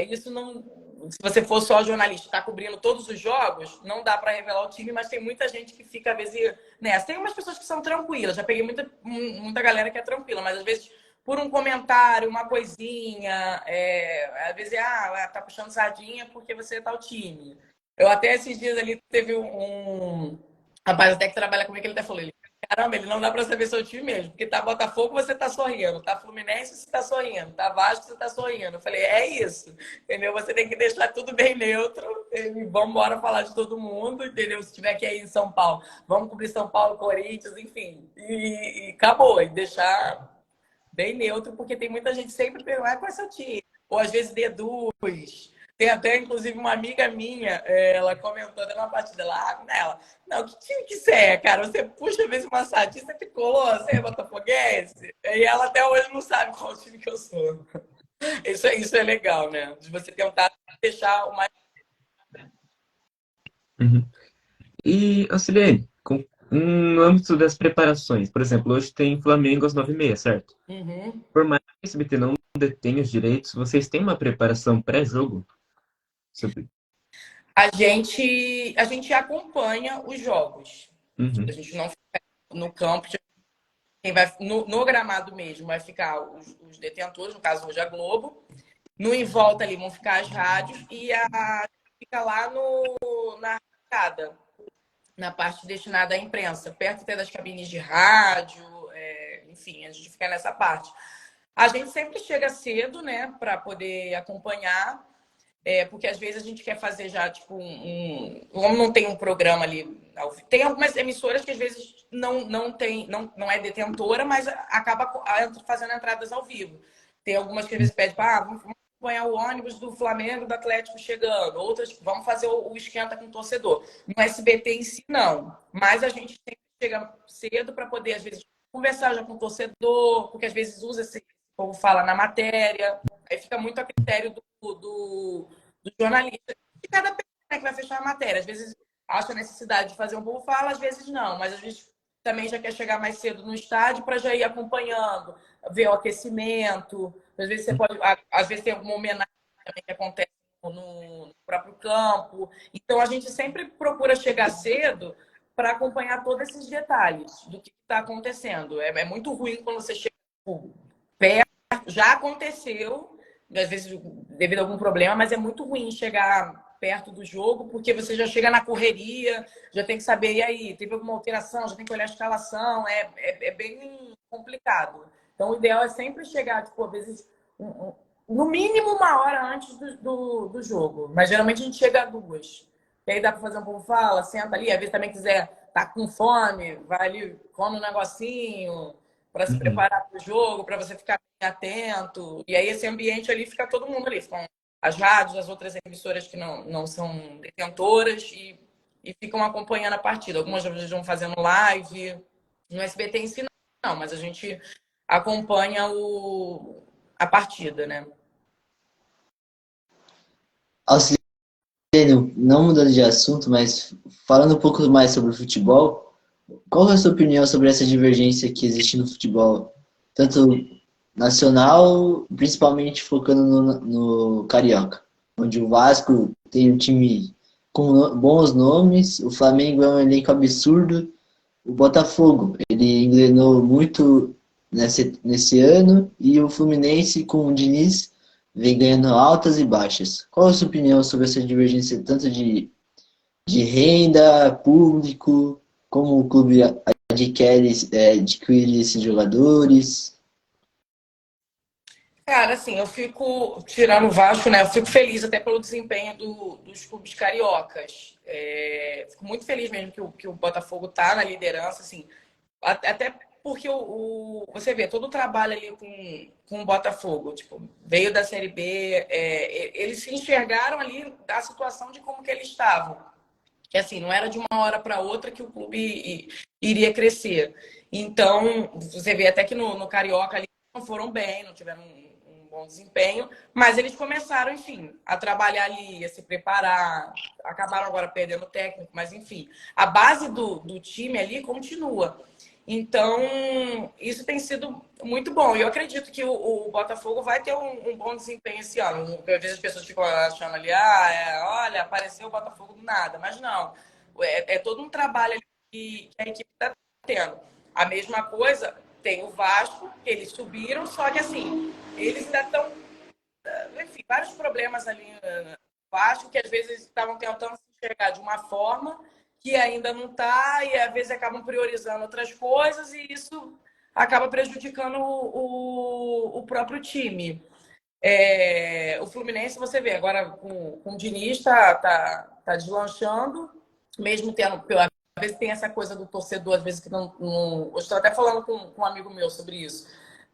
Speaker 4: Isso não. Se você for só jornalista, está cobrindo todos os jogos, não dá para revelar o time, mas tem muita gente que fica, às vezes, nessa. Tem umas pessoas que são tranquilas, já peguei muita galera que é tranquila, mas às vezes, por um comentário, uma coisinha, às vezes, tá puxando sardinha porque você tá o time. Eu até esses dias ali teve um rapaz até que trabalha comigo, ele até falou, Caramba, ele não dá pra saber seu time mesmo. Porque tá Botafogo, você tá sorrindo. Tá Fluminense, você tá sorrindo. Tá Vasco, você tá sorrindo. Eu falei, é isso. Entendeu? Você tem que deixar tudo bem neutro. E vamos embora falar de todo mundo, entendeu? Se tiver que ir em São Paulo, vamos cobrir São Paulo, Corinthians, enfim. E acabou. E deixar bem neutro, porque tem muita gente sempre perguntando, qual é seu time? Ou às vezes deduz. Tem até, inclusive, uma amiga minha, ela comentou na partida lá, nela. Não, que time que você é, cara? Você puxa, às vezes, uma sardinha, tricolor, você é botafoguense? E ela até hoje não sabe qual time que eu sou. Isso é legal, né? De você tentar deixar o mais...
Speaker 1: Uhum. E, Auxiliane, no âmbito das preparações, por exemplo, hoje tem Flamengo às 9h30, certo?
Speaker 4: Uhum.
Speaker 1: Por mais que o SBT não detenha os direitos, vocês têm uma preparação pré-jogo? Sobre...
Speaker 4: A gente acompanha os jogos. A
Speaker 1: Uhum.
Speaker 4: gente não fica no campo. Quem vai, no gramado mesmo vai ficar os detentores, no caso hoje a Globo. No em volta ali vão ficar as rádios e a fica lá na arrancada, na parte destinada à imprensa, perto até das cabines de rádio, enfim, a gente fica nessa parte. A gente sempre chega cedo, né, para poder acompanhar, porque às vezes a gente quer fazer já, tipo, como não tem um programa ali. Tem algumas emissoras que às vezes não tem, não é detentora, mas acaba fazendo entradas ao vivo. tem algumas que às vezes pedem, vamos acompanhar o ônibus do Flamengo, do Atlético chegando. Outras, vamos fazer o esquenta com o torcedor. No SBT em si, não. Mas a gente sempre chega cedo para poder, às vezes, conversar já com o torcedor, porque às vezes usa esse povo fala na matéria. Aí fica muito a critério do jornalista. De cada pessoa, né, que vai fechar a matéria. Às vezes acha a necessidade de fazer um povo fala, às vezes não. Mas às vezes também já quer chegar mais cedo no estádio para já ir acompanhando, ver o aquecimento. Às vezes você pode, às vezes tem alguma homenagem também que acontece no próprio campo. Então a gente sempre procura chegar cedo para acompanhar todos esses detalhes do que está acontecendo. É muito ruim quando você chega perto, já aconteceu, às vezes devido a algum problema, mas é muito ruim chegar perto do jogo, porque você já chega na correria, já tem que saber, e aí, teve alguma alteração, já tem que olhar a escalação, é bem complicado. Então, o ideal é sempre chegar, tipo, às vezes, no mínimo 1 hora antes do jogo. Mas, geralmente, a gente chega a 2. E aí dá para fazer um pouco fala, senta ali, às vezes também quiser, tá com fome, vai ali, come um negocinho, para se
Speaker 1: Uhum.
Speaker 4: preparar para o jogo, para você ficar bem atento. E aí, esse ambiente ali, fica todo mundo ali, ficam as rádios, as outras emissoras que não são detentoras e ficam acompanhando a partida. Algumas vezes vão fazendo live. No SBT em si, não, mas a gente acompanha a partida, né?
Speaker 2: Auxiliano, não mudando de assunto, mas falando um pouco mais sobre o futebol, qual é a sua opinião sobre essa divergência que existe no futebol, tanto nacional, principalmente focando no Carioca, onde o Vasco tem um time com bons nomes, o Flamengo é um elenco absurdo, o Botafogo, ele engrenou muito nesse ano, e o Fluminense com o Diniz vem ganhando altas e baixas. Qual a sua opinião sobre essa divergência, tanto de renda, público, como o clube adquire esses jogadores?
Speaker 4: Cara, assim, eu fico, tirando o Vasco, né? Eu fico feliz até pelo desempenho dos clubes cariocas. Fico muito feliz mesmo que o Botafogo tá na liderança, assim. Até porque você vê todo o trabalho ali com o Botafogo, tipo, veio da Série B, eles se enxergaram ali da situação de como que eles estavam. Que assim, não era de uma hora para outra que o clube iria crescer. Então, você vê até que no Carioca ali não foram bem, não tiveram um bom desempenho, mas eles começaram, enfim, a trabalhar ali, a se preparar, acabaram agora perdendo o técnico, mas enfim, a base do time ali continua. Então, isso tem sido muito bom. E eu acredito que o Botafogo vai ter um bom desempenho esse ano. Às vezes as pessoas ficam achando ali, olha, apareceu o Botafogo do nada. Mas não, é todo um trabalho ali que a equipe está tendo. A mesma coisa tem o Vasco, que eles subiram, só que assim, eles ainda estão, enfim, vários problemas ali no Vasco, que às vezes estavam tentando se enxergar de uma forma que ainda não está, e às vezes acabam priorizando outras coisas, e isso acaba prejudicando o próprio time. O Fluminense, você vê, agora com o Diniz tá deslanchando, mesmo tendo. Às vezes tem essa coisa do torcedor, às vezes que não. Eu estou até falando com um amigo meu sobre isso,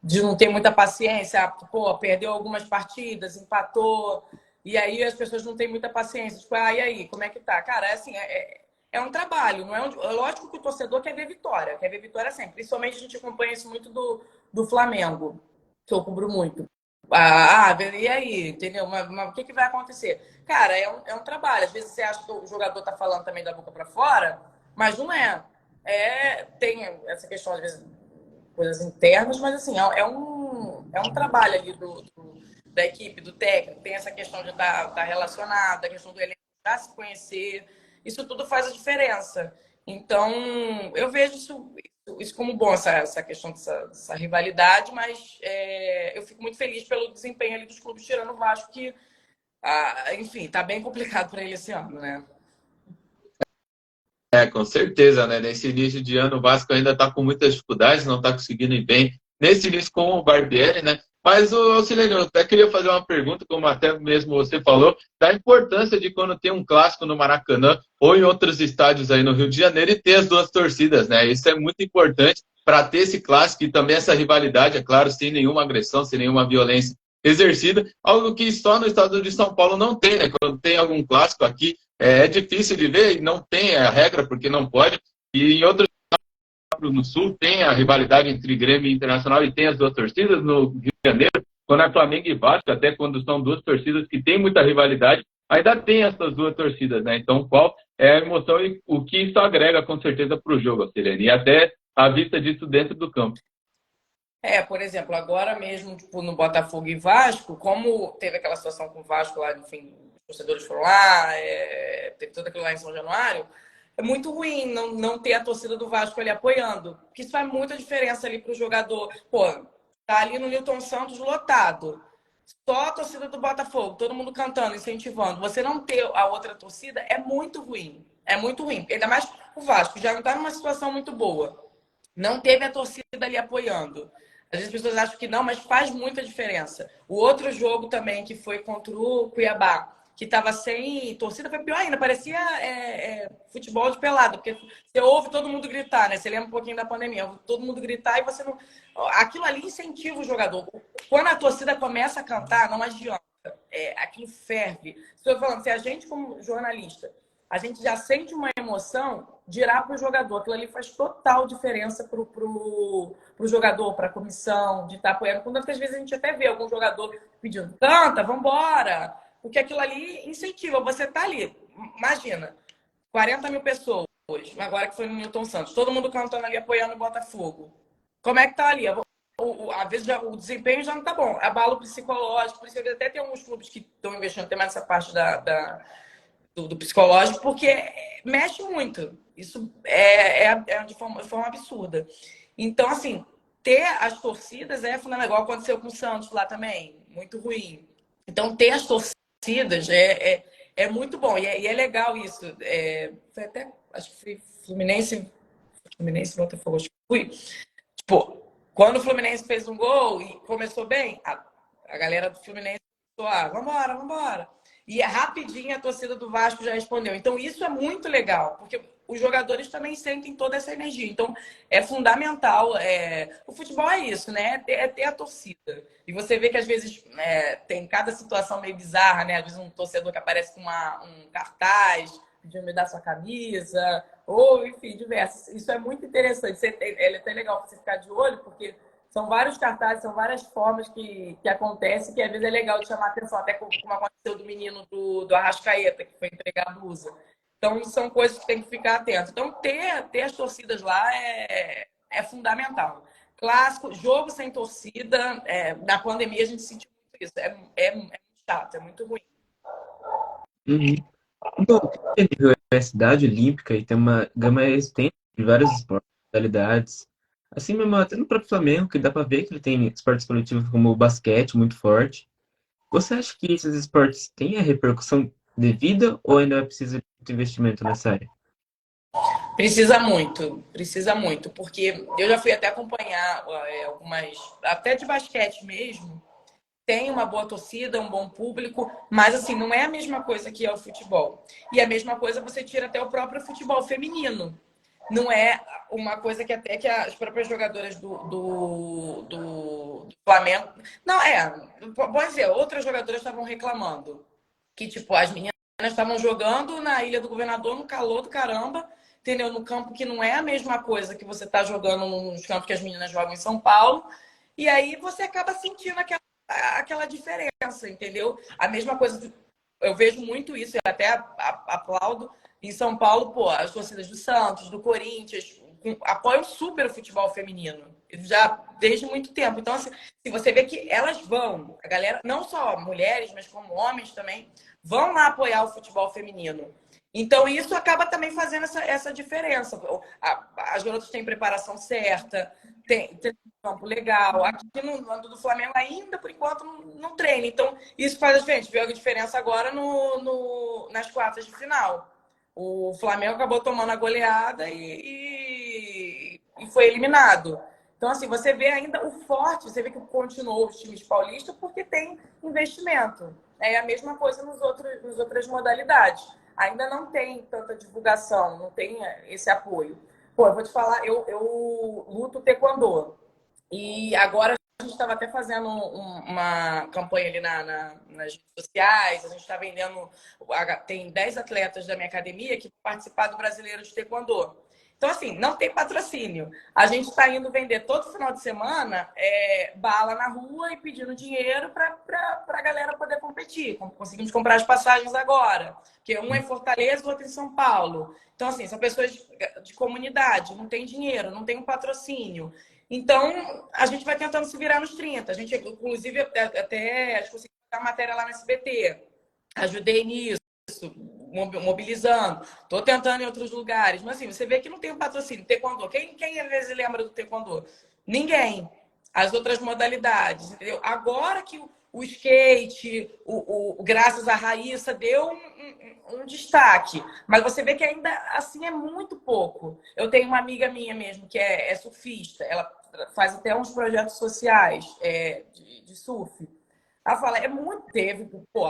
Speaker 4: de não ter muita paciência, pô, perdeu algumas partidas, empatou, e aí as pessoas não têm muita paciência. Tipo, e aí, como é que tá? Cara, assim, é um trabalho, não é lógico que o torcedor quer ver vitória sempre. Principalmente a gente acompanha isso muito do Flamengo, que eu cubro muito. E aí, entendeu? Mas o que vai acontecer? Cara, é um trabalho. Às vezes você acha que o jogador tá falando também da boca para fora, mas não é. Tem essa questão, às vezes, coisas internas, mas assim, é um trabalho ali da equipe, do técnico. Tem essa questão de estar relacionado, a questão do elenco já se conhecer. Isso tudo faz a diferença. Então, eu vejo isso como bom, essa questão dessa rivalidade, mas eu fico muito feliz pelo desempenho ali dos clubes, tirando o Vasco, que, enfim, tá bem complicado para ele esse ano, né?
Speaker 3: Com certeza, né? Nesse início de ano, o Vasco ainda está com muitas dificuldades, não está conseguindo ir bem. Nesse início com o Barbieri, né? Mas, Silênio, eu até queria fazer uma pergunta, como até mesmo você falou, da importância de quando tem um clássico no Maracanã ou em outros estádios aí no Rio de Janeiro e ter as duas torcidas, né? Isso é muito importante para ter esse clássico e também essa rivalidade, é claro, sem nenhuma agressão, sem nenhuma violência exercida, algo que só no estado de São Paulo não tem, né? Quando tem algum clássico aqui, é difícil de ver e não tem a regra, porque não pode. E em outros estados no Sul tem a rivalidade entre Grêmio e Internacional e tem as duas torcidas. No Rio de Janeiro, quando é Flamengo e Vasco, até quando são duas torcidas que têm muita rivalidade, ainda tem essas duas torcidas, né? Então, qual é a emoção e o que isso agrega, com certeza, para o jogo, Sirene? E até a vista disso dentro do campo.
Speaker 4: Por exemplo, agora mesmo, tipo, no Botafogo e Vasco, como teve aquela situação com o Vasco lá, enfim, os torcedores foram lá, teve tudo aquilo lá em São Januário, é muito ruim não ter a torcida do Vasco ali apoiando, porque isso faz muita diferença ali pro jogador. Pô, tá ali no Newton Santos lotado, só a torcida do Botafogo, todo mundo cantando, incentivando. Você não ter a outra torcida é muito ruim. É muito ruim. Ainda mais o Vasco, já não tá numa situação muito boa. Não teve a torcida ali apoiando. Às vezes as pessoas acham que não, mas faz muita diferença. O outro jogo também, que foi contra o Cuiabá, que estava sem torcida, foi pior ainda. Parecia futebol de pelado, porque você ouve todo mundo gritar, né? Você lembra um pouquinho da pandemia, ouve todo mundo gritar e você não... Aquilo ali incentiva o jogador. Quando a torcida começa a cantar, não adianta. Aquilo ferve. Estou falando, se a gente, como jornalista, a gente já sente uma emoção, dirá para o jogador. Aquilo ali faz total diferença para o jogador, para a comissão, de estar apoiando. Quando muitas vezes a gente até vê algum jogador pedindo, canta, vambora. Porque aquilo ali incentiva. Você está ali, imagina, 40 mil pessoas, agora que foi no Newton Santos, todo mundo cantando ali, apoiando o Botafogo. Como é que tá ali? Às vezes o desempenho já não tá bom. Abalo psicológico, por isso que até tem alguns clubes que estão investindo até mais nessa parte do psicológico, porque mexe muito. Isso é de forma absurda. Então, assim, ter as torcidas é fundamental. Igual aconteceu com o Santos lá também, muito ruim. Então, ter as torcidas é muito bom. E é legal isso. Foi até, acho que foi Fluminense, Botafogo, acho que fui. Tipo, quando o Fluminense fez um gol e começou bem, a galera do Fluminense falou, vambora, vambora. E rapidinho a torcida do Vasco já respondeu. Então, isso é muito legal, porque os jogadores também sentem toda essa energia. Então, é fundamental. O futebol é isso, né? É ter a torcida. E você vê que, às vezes, tem cada situação meio bizarra, né? Às vezes, um torcedor que aparece com um cartaz pedindo me dar sua camisa, ou, enfim, diversos. Isso é muito interessante. É até legal você ficar de olho, porque são vários cartazes, são várias formas que acontecem, que às vezes é legal de chamar a atenção, até como aconteceu do menino do Arrascaeta, que foi entregar a blusa. Então, são coisas que tem que ficar atento. Então, ter as torcidas lá é fundamental. Clássico, jogo sem torcida, na pandemia a gente sentiu muito isso. É muito chato, é muito ruim.
Speaker 1: Uhum. Bom, a nível é cidade olímpica e tem uma gama extensa de vários esportes, modalidades. Assim mesmo, até no próprio Flamengo, que dá pra ver que ele tem esportes coletivos como o basquete muito forte. Você acha que esses esportes têm a repercussão devida ou ainda é preciso de muito investimento nessa área?
Speaker 4: precisa muito, porque eu já fui até acompanhar algumas, até de basquete mesmo, tem uma boa torcida, um bom público, mas assim, não é a mesma coisa que é o futebol. E a mesma coisa você tira até o próprio futebol feminino. Não é uma coisa que até que as próprias jogadoras do Flamengo. Não, pode dizer, outras jogadoras estavam reclamando. Que, tipo, as meninas estavam jogando na Ilha do Governador, no calor do caramba, entendeu? No campo que não é a mesma coisa que você está jogando nos campos que as meninas jogam em São Paulo. E aí você acaba sentindo aquela diferença, entendeu? A mesma coisa, eu vejo muito isso, eu até aplaudo em São Paulo, pô, as torcidas do Santos, do Corinthians, apoiam super o futebol feminino, já desde muito tempo. Então, assim, se você vê que elas vão, a galera, não só mulheres, mas como homens também, vão lá apoiar o futebol feminino. Então, isso acaba também fazendo essa diferença. As garotas têm preparação certa, tem um campo legal. Aqui no do Flamengo ainda, por enquanto, não treina. Então, isso faz a diferença. Viu a diferença agora nas quartas de final. O Flamengo acabou tomando a goleada e foi eliminado. Então, assim, você vê ainda o forte, você vê que continuou os times paulistas porque tem investimento. É a mesma coisa nas outras modalidades. Ainda não tem tanta divulgação, não tem esse apoio. Pô, eu vou te falar, eu luto taekwondo. E agora a gente estava até fazendo uma campanha ali nas redes sociais, a gente está vendendo. Tem 10 atletas da minha academia que participar do Brasileiro de Taekwondo. Então, assim, não tem patrocínio. A gente está indo vender todo final de semana bala na rua e pedindo dinheiro para a galera poder competir. Conseguimos comprar as passagens agora, porque um é em Fortaleza, o outro em São Paulo. Então, assim, são pessoas de comunidade, não tem dinheiro, não tem um patrocínio. Então, a gente vai tentando se virar nos 30. A gente, inclusive, até acho que consegui fazer uma matéria lá no SBT. Ajudei nisso, mobilizando. Estou tentando em outros lugares. Mas, assim, você vê que não tem um patrocínio. Taekwondo. Quem às vezes lembra do Taekwondo? Ninguém. As outras modalidades, entendeu? Agora que o skate, graças à Raíssa, deu um destaque. Mas você vê que ainda assim é muito pouco. Eu tenho uma amiga minha mesmo, que é surfista. Ela faz até uns projetos sociais de surf. Ela fala, é muito.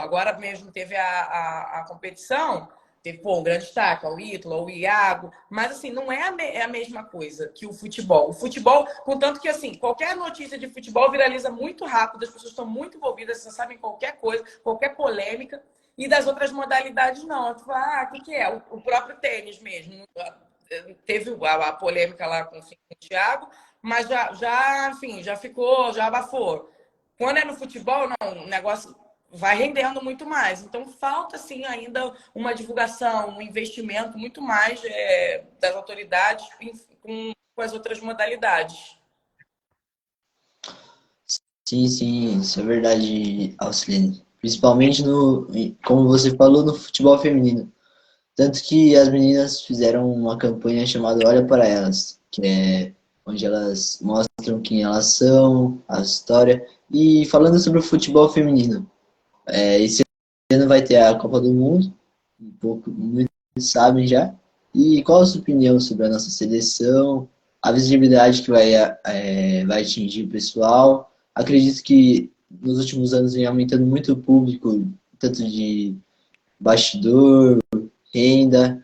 Speaker 4: Agora mesmo teve a competição, teve, um grande destaque, o Ítalo, o Iago, mas assim, não é a mesma coisa que o futebol. O futebol, contanto que assim, qualquer notícia de futebol viraliza muito rápido, as pessoas estão muito envolvidas, você sabem qualquer coisa, qualquer polêmica, e das outras modalidades não. Tu fala, o que é? O próprio tênis mesmo. Teve a polêmica lá com o Thiago, mas enfim, já ficou, já abafou. Quando é no futebol, não, o negócio vai rendendo muito mais. Então, falta, sim, ainda uma divulgação, um investimento muito mais das autoridades com as outras modalidades.
Speaker 2: Sim, isso é verdade, Alcilene. Principalmente como você falou, no futebol feminino. Tanto que as meninas fizeram uma campanha chamada Olha para Elas, que é onde elas mostram quem elas são, a história. E falando sobre o futebol feminino, esse ano vai ter a Copa do Mundo, muitos sabem já. E qual a sua opinião sobre a nossa seleção, a visibilidade que vai atingir o pessoal? Acredito que nos últimos anos vem aumentando muito o público, tanto de bastidor, renda,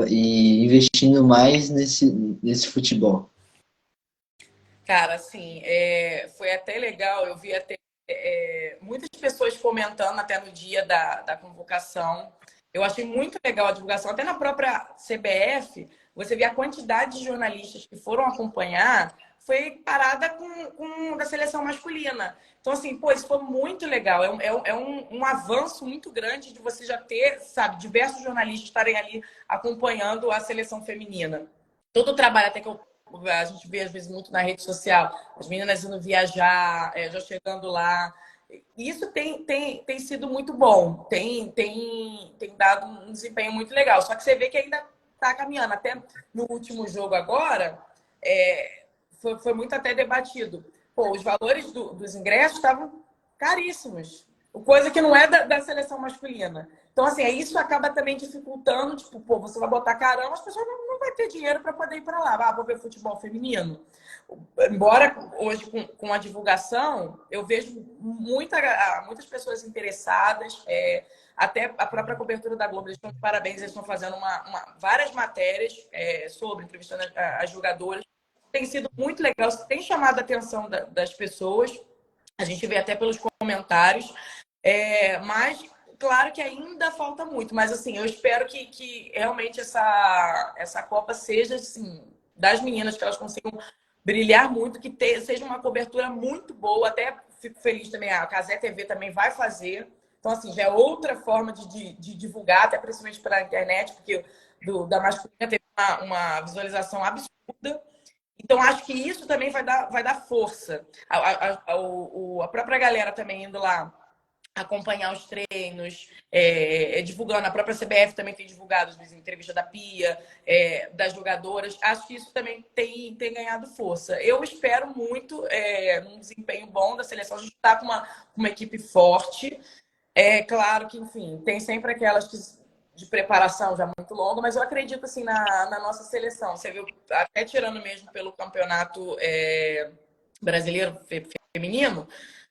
Speaker 2: e investindo mais nesse futebol.
Speaker 4: Cara, assim, foi até legal, eu vi até muitas pessoas comentando até no dia da convocação. Eu achei muito legal a divulgação, até na própria CBF, você vê a quantidade de jornalistas que foram acompanhar, foi parada com da seleção masculina. Então, assim, pô, isso foi muito legal. É um avanço muito grande de você já ter, sabe, diversos jornalistas estarem ali acompanhando a seleção feminina. Todo o trabalho até que a gente vê, às vezes, muito na rede social, as meninas indo viajar, já chegando lá. Isso tem sido muito bom, tem dado um desempenho muito legal. Só que você vê que ainda está caminhando. Até no último jogo agora, foi muito até debatido. Pô, os valores dos ingressos estavam caríssimos. Coisa que não é da seleção masculina. Então, assim, isso acaba também dificultando, tipo, pô, você vai botar carão, as pessoas não vão ter dinheiro para poder ir para lá. Ah, vou ver futebol feminino. Embora hoje, com a divulgação, eu vejo muitas pessoas interessadas, até a própria cobertura da Globo, eles estão de parabéns, eles estão fazendo várias matérias sobre, entrevistando as jogadoras. Tem sido muito legal, isso tem chamado a atenção das pessoas, a gente vê até pelos comentários, mas claro que ainda falta muito, mas assim, eu espero que realmente essa Copa seja assim, das meninas, que elas consigam brilhar muito, que seja uma cobertura muito boa. Até fico feliz também, a Cazé TV também vai fazer. Então, assim, já é outra forma de divulgar, até principalmente pela internet, porque da masculina teve uma visualização absurda. Então, acho que isso também vai dar força. A própria galera também indo lá acompanhar os treinos, divulgando. A própria CBF também tem divulgado as entrevistas da Pia, das jogadoras. Acho que isso também tem ganhado força. Eu espero muito num desempenho bom da seleção. A gente está com uma equipe forte. É claro que, enfim, tem sempre aquelas de preparação já muito longa, mas eu acredito assim na nossa seleção. Você viu, até tirando mesmo pelo campeonato brasileiro feminino,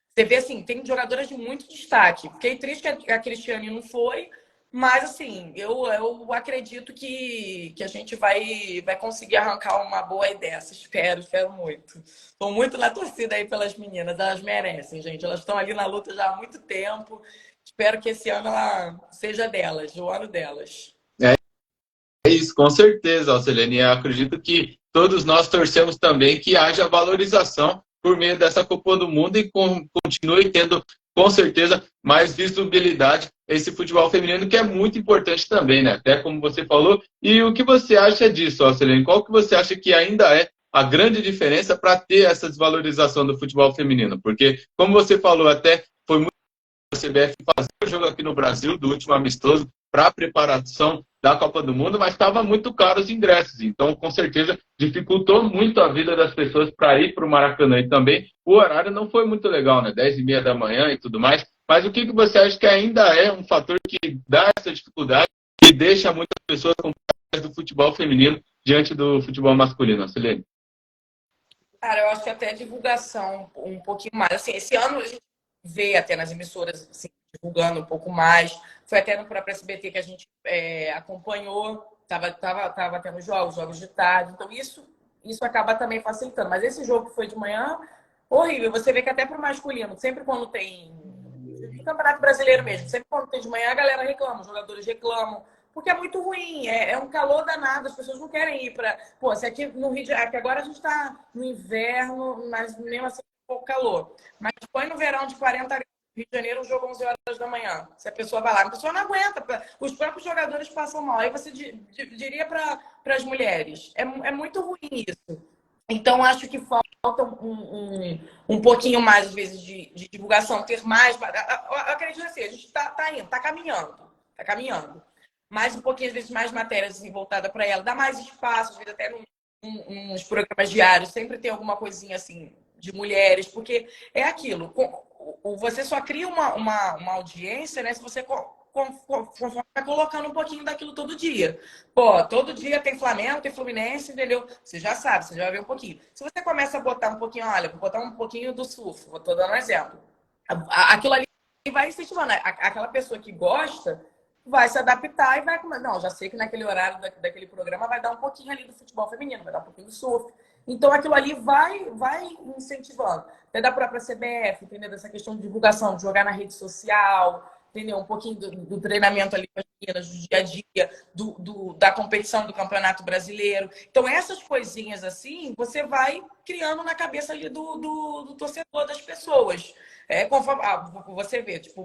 Speaker 4: você vê assim, tem jogadoras de muito destaque. Fiquei triste que a Cristiane não foi, mas assim, eu acredito que a gente vai conseguir arrancar uma boa ideia. Espero muito. Estou muito na torcida aí pelas meninas, elas merecem, gente. Elas estão ali na luta já há muito tempo. Espero que esse ano ela seja delas, o ano delas.
Speaker 3: É isso, com certeza, Alcelene. Eu acredito que todos nós torcemos também que haja valorização por meio dessa Copa do Mundo e continue tendo, com certeza, mais visibilidade esse futebol feminino, que é muito importante também, né? Até como você falou. E o que você acha disso, Alcelene? Qual que você acha que ainda é a grande diferença para ter essa desvalorização do futebol feminino? Porque, como você falou, até foi muito a CBF fazer o jogo aqui no Brasil, do último amistoso, para a preparação da Copa do Mundo, mas estava muito caro os ingressos. Então, com certeza, dificultou muito a vida das pessoas para ir para o Maracanã. E também o horário não foi muito legal, né? 10h30 da manhã e tudo mais. Mas o que você acha que ainda é um fator que dá essa dificuldade e deixa muitas pessoas com do futebol feminino diante do futebol masculino, Celene?
Speaker 4: Cara, eu acho que até a divulgação um pouquinho mais. Assim, esse ano a gente vê até nas emissoras assim, divulgando um pouco mais. Foi até no próprio SBT que a gente acompanhou. Tava tendo jogos de tarde. Então, isso acaba também facilitando. Mas esse jogo que foi de manhã, horrível. Você vê que até para o masculino, sempre quando tem... No Campeonato Brasileiro mesmo, sempre quando tem de manhã, a galera reclama, os jogadores reclamam. Porque é muito ruim, é um calor danado, as pessoas não querem ir para... Pô, se aqui no Rio de Janeiro, agora a gente está no inverno, mas mesmo assim é um pouco calor. Mas põe no verão de 40 graus no Rio de Janeiro, um jogo 11 horas da manhã. Se a pessoa vai lá, a pessoa não aguenta, os próprios jogadores passam mal. Aí você diria para as mulheres, é muito ruim isso. Então, acho que falta um pouquinho mais, às vezes, de divulgação, ter mais... Eu acredito assim, a gente está indo, está caminhando. Mais um pouquinho, às vezes, mais matérias assim, voltadas para ela. Dá mais espaço, às vezes, até nos programas diários. Sempre tem alguma coisinha, assim, de mulheres. Porque é aquilo. Você só cria uma audiência, né? Se você vai colocando um pouquinho daquilo todo dia. Pô, todo dia tem Flamengo, tem Fluminense, entendeu? Você já sabe, você já vai ver um pouquinho. Se você começa a botar um pouquinho, olha, vou botar um pouquinho do surf. Tô dando um exemplo. Aquilo ali vai incentivando. Aquela pessoa que gosta... vai se adaptar e vai começar. Não, já sei que naquele horário daquele programa vai dar um pouquinho ali do futebol feminino, vai dar um pouquinho do surf. Então aquilo ali vai incentivando. Até da própria CBF, entendeu? Dessa questão de divulgação, de jogar na rede social, entendeu? Um pouquinho do treinamento ali com as meninas, do dia a dia, da competição do Campeonato Brasileiro. Então essas coisinhas assim, você vai criando na cabeça ali do torcedor, das pessoas. Conforme você vê, tipo,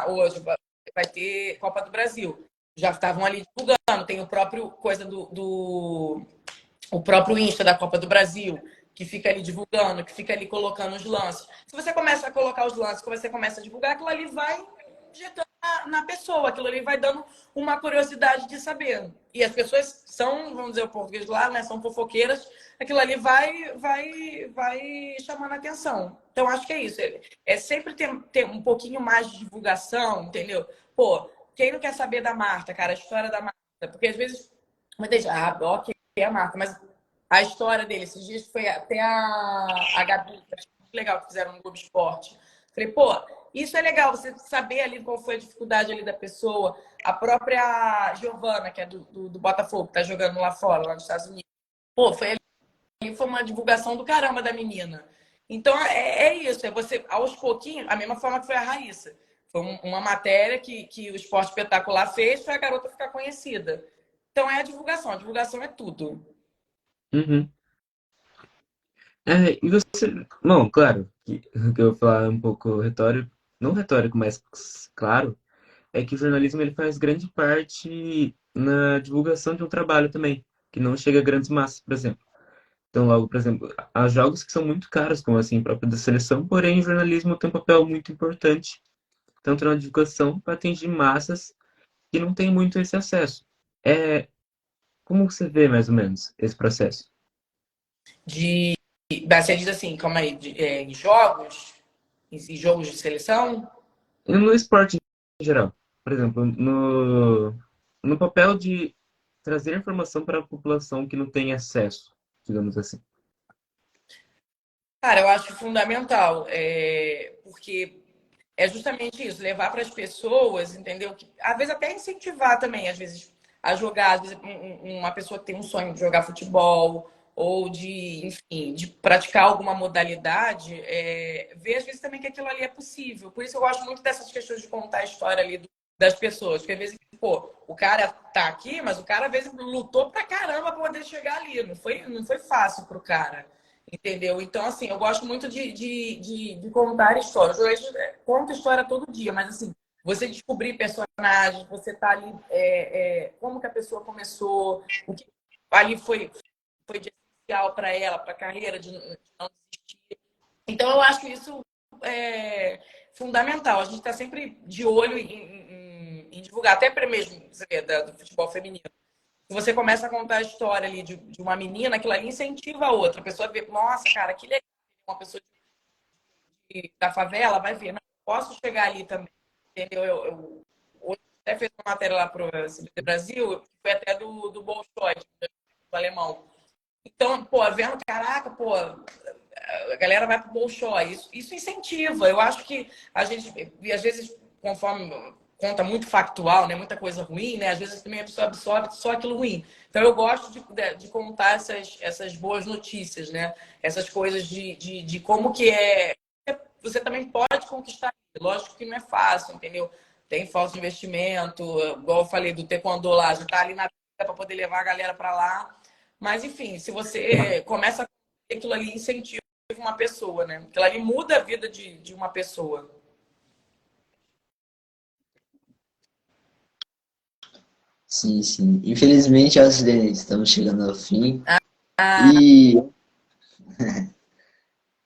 Speaker 4: hoje vai ter Copa do Brasil. Já estavam ali divulgando. Tem o próprio coisa o próprio Insta da Copa do Brasil, que fica ali divulgando, que fica ali colocando os lances. Se você começa a colocar os lances, que você começa a divulgar, aquilo ali vai injetando na pessoa, aquilo ali vai dando uma curiosidade de saber. E as pessoas são, vamos dizer o português lá, né, são fofoqueiras, aquilo ali vai chamando a atenção. Então, acho que é isso. É sempre ter um pouquinho mais de divulgação, entendeu? Pô, quem não quer saber da Marta, cara, a história da Marta? Porque às vezes, muita gente, ok, é a Marta, mas a história dele, esses dias foi até a Gabi, que achei muito legal que fizeram no Globo Esporte. Falei, pô, isso é legal, você saber ali qual foi a dificuldade ali da pessoa. A própria Giovana, que é do Botafogo, que tá jogando lá fora, lá nos Estados Unidos. Pô, foi uma divulgação do caramba da menina. Então, é isso. É você, aos pouquinhos, a mesma forma que foi a Raíssa. Foi uma matéria que o Esporte Espetacular fez para a garota ficar conhecida. Então, é a divulgação. A divulgação é tudo.
Speaker 1: Uhum. E você. Bom, claro, que eu vou falar um pouco retórico, não retórico, mas claro, é que o jornalismo ele faz grande parte na divulgação de um trabalho também, que não chega a grandes massas, por exemplo. Então, logo, por exemplo, há jogos que são muito caros, como assim, próprio da seleção, porém o jornalismo tem um papel muito importante, tanto na divulgação para atingir massas que não têm muito esse acesso. É, como você vê, mais ou menos, esse processo?
Speaker 4: Você diz assim, calma aí, em jogos, em jogos de seleção.
Speaker 1: E no esporte em geral, por exemplo, no papel de trazer informação para a população que não tem acesso, digamos assim.
Speaker 4: Cara, eu acho fundamental, porque é justamente isso, levar para as pessoas, entendeu? Que, às vezes até incentivar também, às vezes, a jogar, às vezes uma pessoa que tem um sonho de jogar futebol ou de, enfim, de praticar alguma modalidade, ver às vezes também que aquilo ali é possível. Por isso eu gosto muito dessas questões de contar a história ali das pessoas, porque às vezes, pô, o cara tá aqui, mas o cara às vezes lutou pra caramba pra poder chegar ali, não foi fácil pro cara. Entendeu? Então, assim, eu gosto muito de contar histórias. Eu conto história todo dia, mas assim, você descobrir personagens, você tá ali, como que a pessoa começou, o que ali foi de essencial para ela, para a carreira, de não desistir. Então, eu acho isso fundamental. A gente está sempre de olho em divulgar, até para mesmo você vê, do futebol feminino. Se você começa a contar a história ali de uma menina, aquilo ali incentiva a outra. A pessoa vê, nossa, cara, que legal. Uma pessoa da favela vai ver, não, posso chegar ali também. Entendeu? Hoje até fez uma matéria lá para o SBT Brasil, que foi até do Bolshoi, do alemão. Então, pô, vendo, caraca, pô, a galera vai pro Bolshoi. Isso incentiva. Eu acho que a gente, e às vezes, conforme conta muito factual, né, muita coisa ruim, né, às vezes também a pessoa absorve só aquilo ruim. Então, eu gosto de contar essas boas notícias, né, essas coisas de como que você também pode conquistar. Lógico que não é fácil, entendeu? Tem falso investimento, igual eu falei do taekwondo lá, já tá ali na para poder levar a galera para lá. Mas, enfim, se você começa a aquilo ali incentiva uma pessoa, né? Aquilo ali muda a vida de uma pessoa.
Speaker 2: Sim, sim. Infelizmente, Alcidene, estamos chegando ao fim.
Speaker 4: Ah,
Speaker 2: E,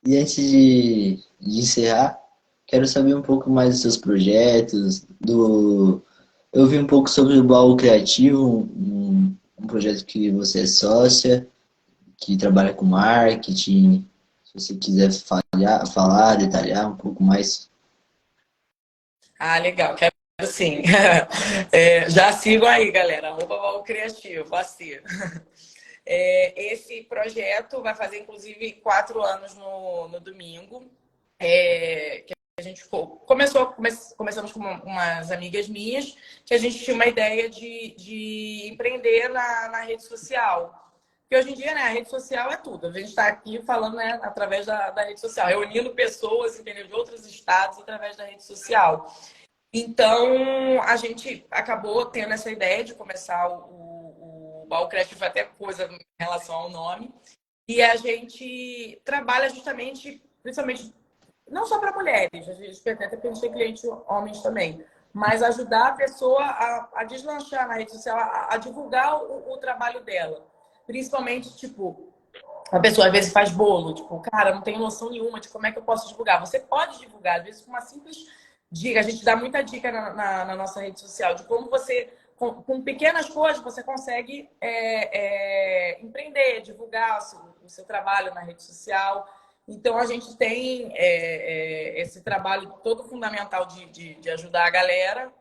Speaker 2: e antes de encerrar, quero saber um pouco mais dos seus projetos, Eu vi um pouco sobre o Baú Criativo, um projeto que você é sócia, que trabalha com marketing. Se você quiser falar, detalhar um pouco mais.
Speaker 4: legal, quero sim. Já sigam aí, galera. @baú criativo, assim. Esse projeto vai fazer, inclusive, 4 anos no domingo. Que a gente começamos com umas amigas minhas, que a gente tinha uma ideia de empreender na rede social. Porque hoje em dia, né, a rede social é tudo. A gente está aqui falando, né, através da rede social, reunindo pessoas, entendeu, de outros estados através da rede social. Então, a gente acabou tendo essa ideia de começar o Baú Criativo, até coisa em relação ao nome. E a gente trabalha justamente, principalmente, não só para mulheres, a gente até porque a gente tem clientes homens também, mas ajudar a pessoa a deslanchar na rede social, a divulgar o trabalho dela. Principalmente, tipo, a pessoa às vezes faz bolo, tipo, cara, não tenho noção nenhuma de como é que eu posso divulgar. Você pode divulgar, às vezes, com uma simples dica. A gente dá muita dica na nossa rede social de como você, com pequenas coisas, você consegue empreender, divulgar o seu trabalho na rede social. Então, a gente tem esse trabalho todo fundamental de ajudar a galera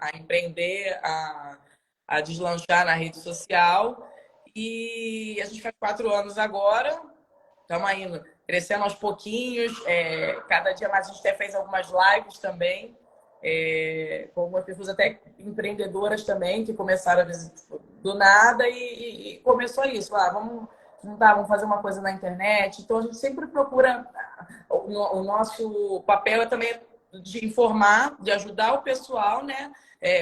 Speaker 4: a empreender, a deslanchar na rede social. E a gente faz 4 anos agora, estamos indo crescendo aos pouquinhos. Cada dia mais a gente até fez algumas lives também, com algumas pessoas até empreendedoras também, que começaram às vezes, do nada e começou isso. Vamos juntar, vamos fazer uma coisa na internet. Então a gente sempre procura. O nosso papel é também de informar, de ajudar o pessoal, né?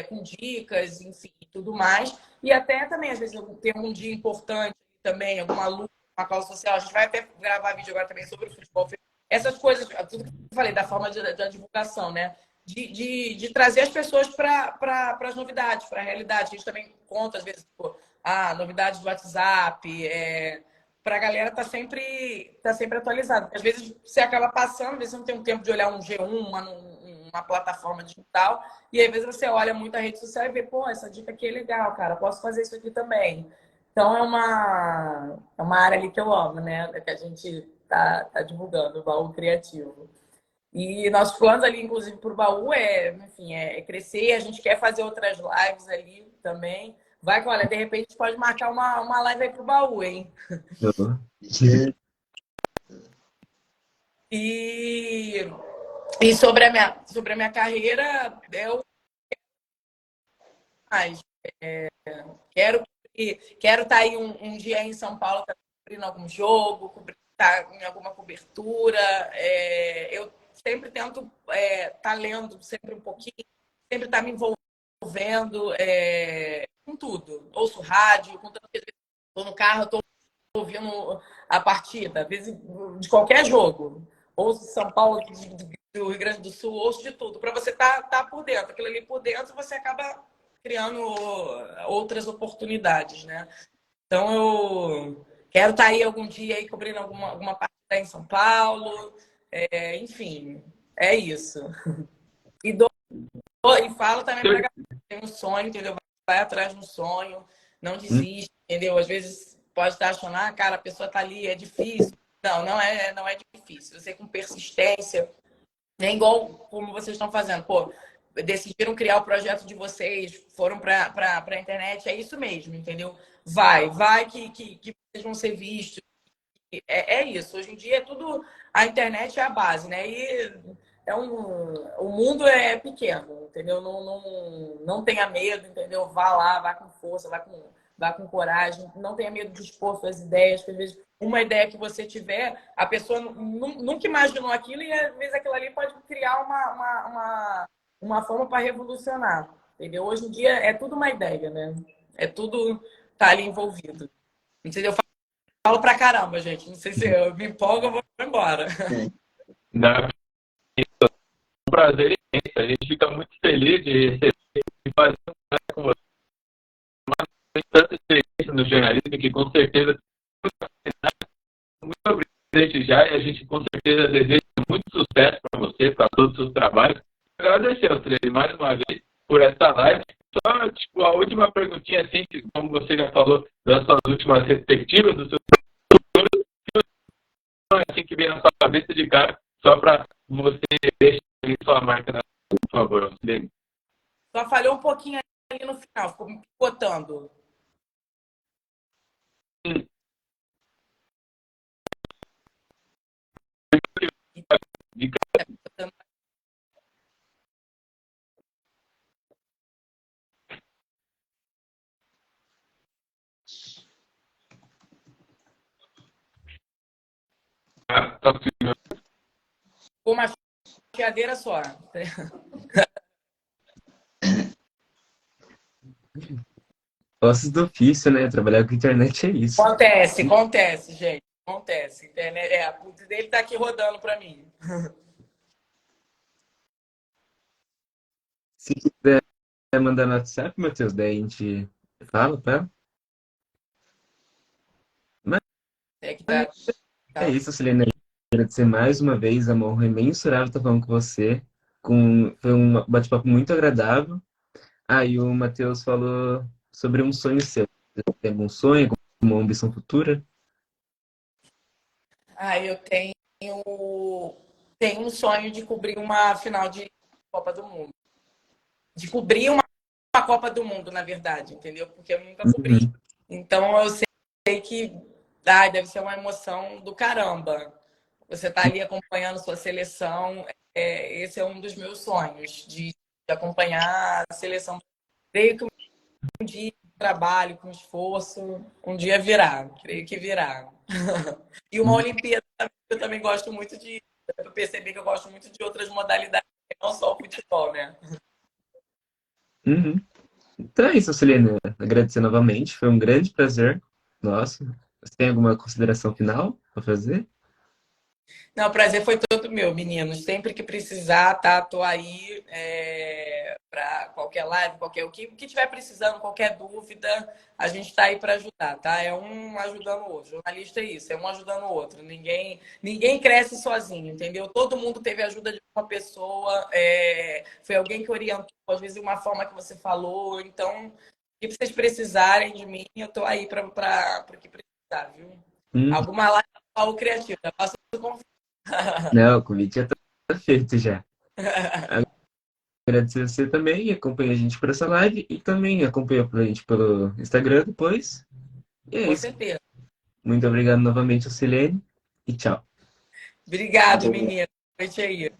Speaker 4: Com dicas, enfim, tudo mais. E até também, às vezes, tem um dia importante também, alguma luta, uma causa social. A gente vai até gravar vídeo agora também sobre o futebol. Essas coisas, tudo que eu falei, da forma da divulgação, né? De trazer as pessoas para as novidades, para a realidade. A gente também conta, às vezes, novidades do WhatsApp, para a galera tá sempre atualizado. Às vezes você acaba passando, às vezes você não tem um tempo de olhar um G1, uma plataforma digital, e às vezes você olha muito a rede social e vê, pô, essa dica aqui é legal, cara, posso fazer isso aqui também. Então é uma área ali que eu amo, né? Que a gente tá divulgando, o baú criativo. E nossos planos ali, inclusive, para o baú enfim, crescer. A gente quer fazer outras lives ali também. Olha, de repente a gente pode marcar uma live aí pro baú, hein? E sobre a minha carreira, eu mais quero estar aí um dia em São Paulo cobrindo algum jogo, estar em alguma cobertura. Eu sempre tento estar lendo sempre um pouquinho, sempre estar me envolvendo com tudo. Ouço rádio, estou no carro, estou ouvindo a partida, às vezes de qualquer jogo. Ouço São Paulo, do Rio Grande do Sul, ouço de tudo. Para você tá por dentro. Aquilo ali por dentro, você acaba criando outras oportunidades, né? Então, eu quero estar aí algum dia aí cobrindo alguma partida em São Paulo. Enfim, é isso. E falo também para galera que tem um sonho, entendeu? Vai atrás do sonho, não desiste, entendeu? Às vezes pode estar achando, cara, a pessoa tá ali, é difícil. Não é difícil. Você com persistência, é igual como vocês estão fazendo. Pô, decidiram criar o projeto de vocês, foram para a internet, é isso mesmo, entendeu? Vai que vocês vão ser vistos. É isso. Hoje em dia é tudo. A internet é a base, né? E o mundo é pequeno, entendeu? Não tenha medo, entendeu? Vá lá, vá com força, vá com coragem. Não tenha medo de expor suas ideias, porque às vezes uma ideia que você tiver, a pessoa nunca imaginou aquilo e às vezes aquilo ali pode criar uma forma para revolucionar, entendeu? Hoje em dia é tudo uma ideia, né? É tudo tá ali envolvido. Não sei se eu falo pra caramba, gente. Não sei se eu me empolgo, eu vou embora.
Speaker 3: Não, é um prazer imenso. A gente fica muito feliz de receber e fazer um trabalho com você. Mas tem tanta experiência no jornalismo que com certeza muito obrigado desde já e a gente com certeza deseja muito sucesso para você, para todos os seus trabalhos. Agradecer ao Trelli mais uma vez por essa live. Só tipo, a última perguntinha, assim, como você já falou, das suas últimas perspectivas, dos seus futuros, assim que vem na sua cabeça de cara, só para você deixar sua marca, por favor.
Speaker 4: Só falhou um pouquinho ali no final, ficou me picotando. Com uma chadeira só.
Speaker 1: Ossos do ofício, né? Trabalhar com internet é isso.
Speaker 4: Acontece, gente. Acontece. A putz dele tá aqui rodando para mim.
Speaker 1: Se quiser mandar no WhatsApp, Matheus, daí a gente fala, tá? Mas é isso, Celina. Agradecer mais uma vez, amor. É imensurável estar falando com você. Foi um bate-papo muito agradável. E o Matheus falou sobre um sonho seu. Você tem algum sonho, alguma ambição futura?
Speaker 4: Ah, eu tenho um sonho de cobrir uma final de Copa do Mundo. De cobrir uma Copa do Mundo, na verdade, entendeu? Porque eu nunca cobri.
Speaker 1: Uhum.
Speaker 4: Então eu sei que deve ser uma emoção do caramba. Você tá ali acompanhando sua seleção. Esse é um dos meus sonhos, de acompanhar a seleção. Creio que um dia com trabalho, com esforço, um dia virá. Creio que virá. E uma Olimpíada eu também gosto muito de. Eu percebi que eu gosto muito de outras modalidades, não só o futebol, né?
Speaker 1: Uhum. Então é isso, Celina. Agradecer novamente. Foi um grande prazer. Nossa. Você tem alguma consideração final para fazer?
Speaker 4: Não, o prazer foi todo meu, meninos. Sempre que precisar, tá? Tô aí para qualquer live, o que tiver precisando, qualquer dúvida, a gente tá aí para ajudar, tá? É um ajudando o outro. Jornalista é isso, é um ajudando o outro. Ninguém cresce sozinho, entendeu? Todo mundo teve ajuda de uma pessoa, foi alguém que orientou, às vezes de uma forma que você falou. Então, o que vocês precisarem de mim, eu tô aí para o que precisar, viu?
Speaker 1: Hum.
Speaker 4: Alguma live algo criativa, faço convite.
Speaker 1: Não, o convite já está feito já. Agradecer você também, acompanha a gente por essa live e também acompanha a gente pelo Instagram depois. E é
Speaker 4: Com
Speaker 1: isso.
Speaker 4: certeza.
Speaker 1: Muito obrigado novamente, Silene, e tchau.
Speaker 4: Obrigado,
Speaker 2: Muito
Speaker 4: menina. Boa noite aí.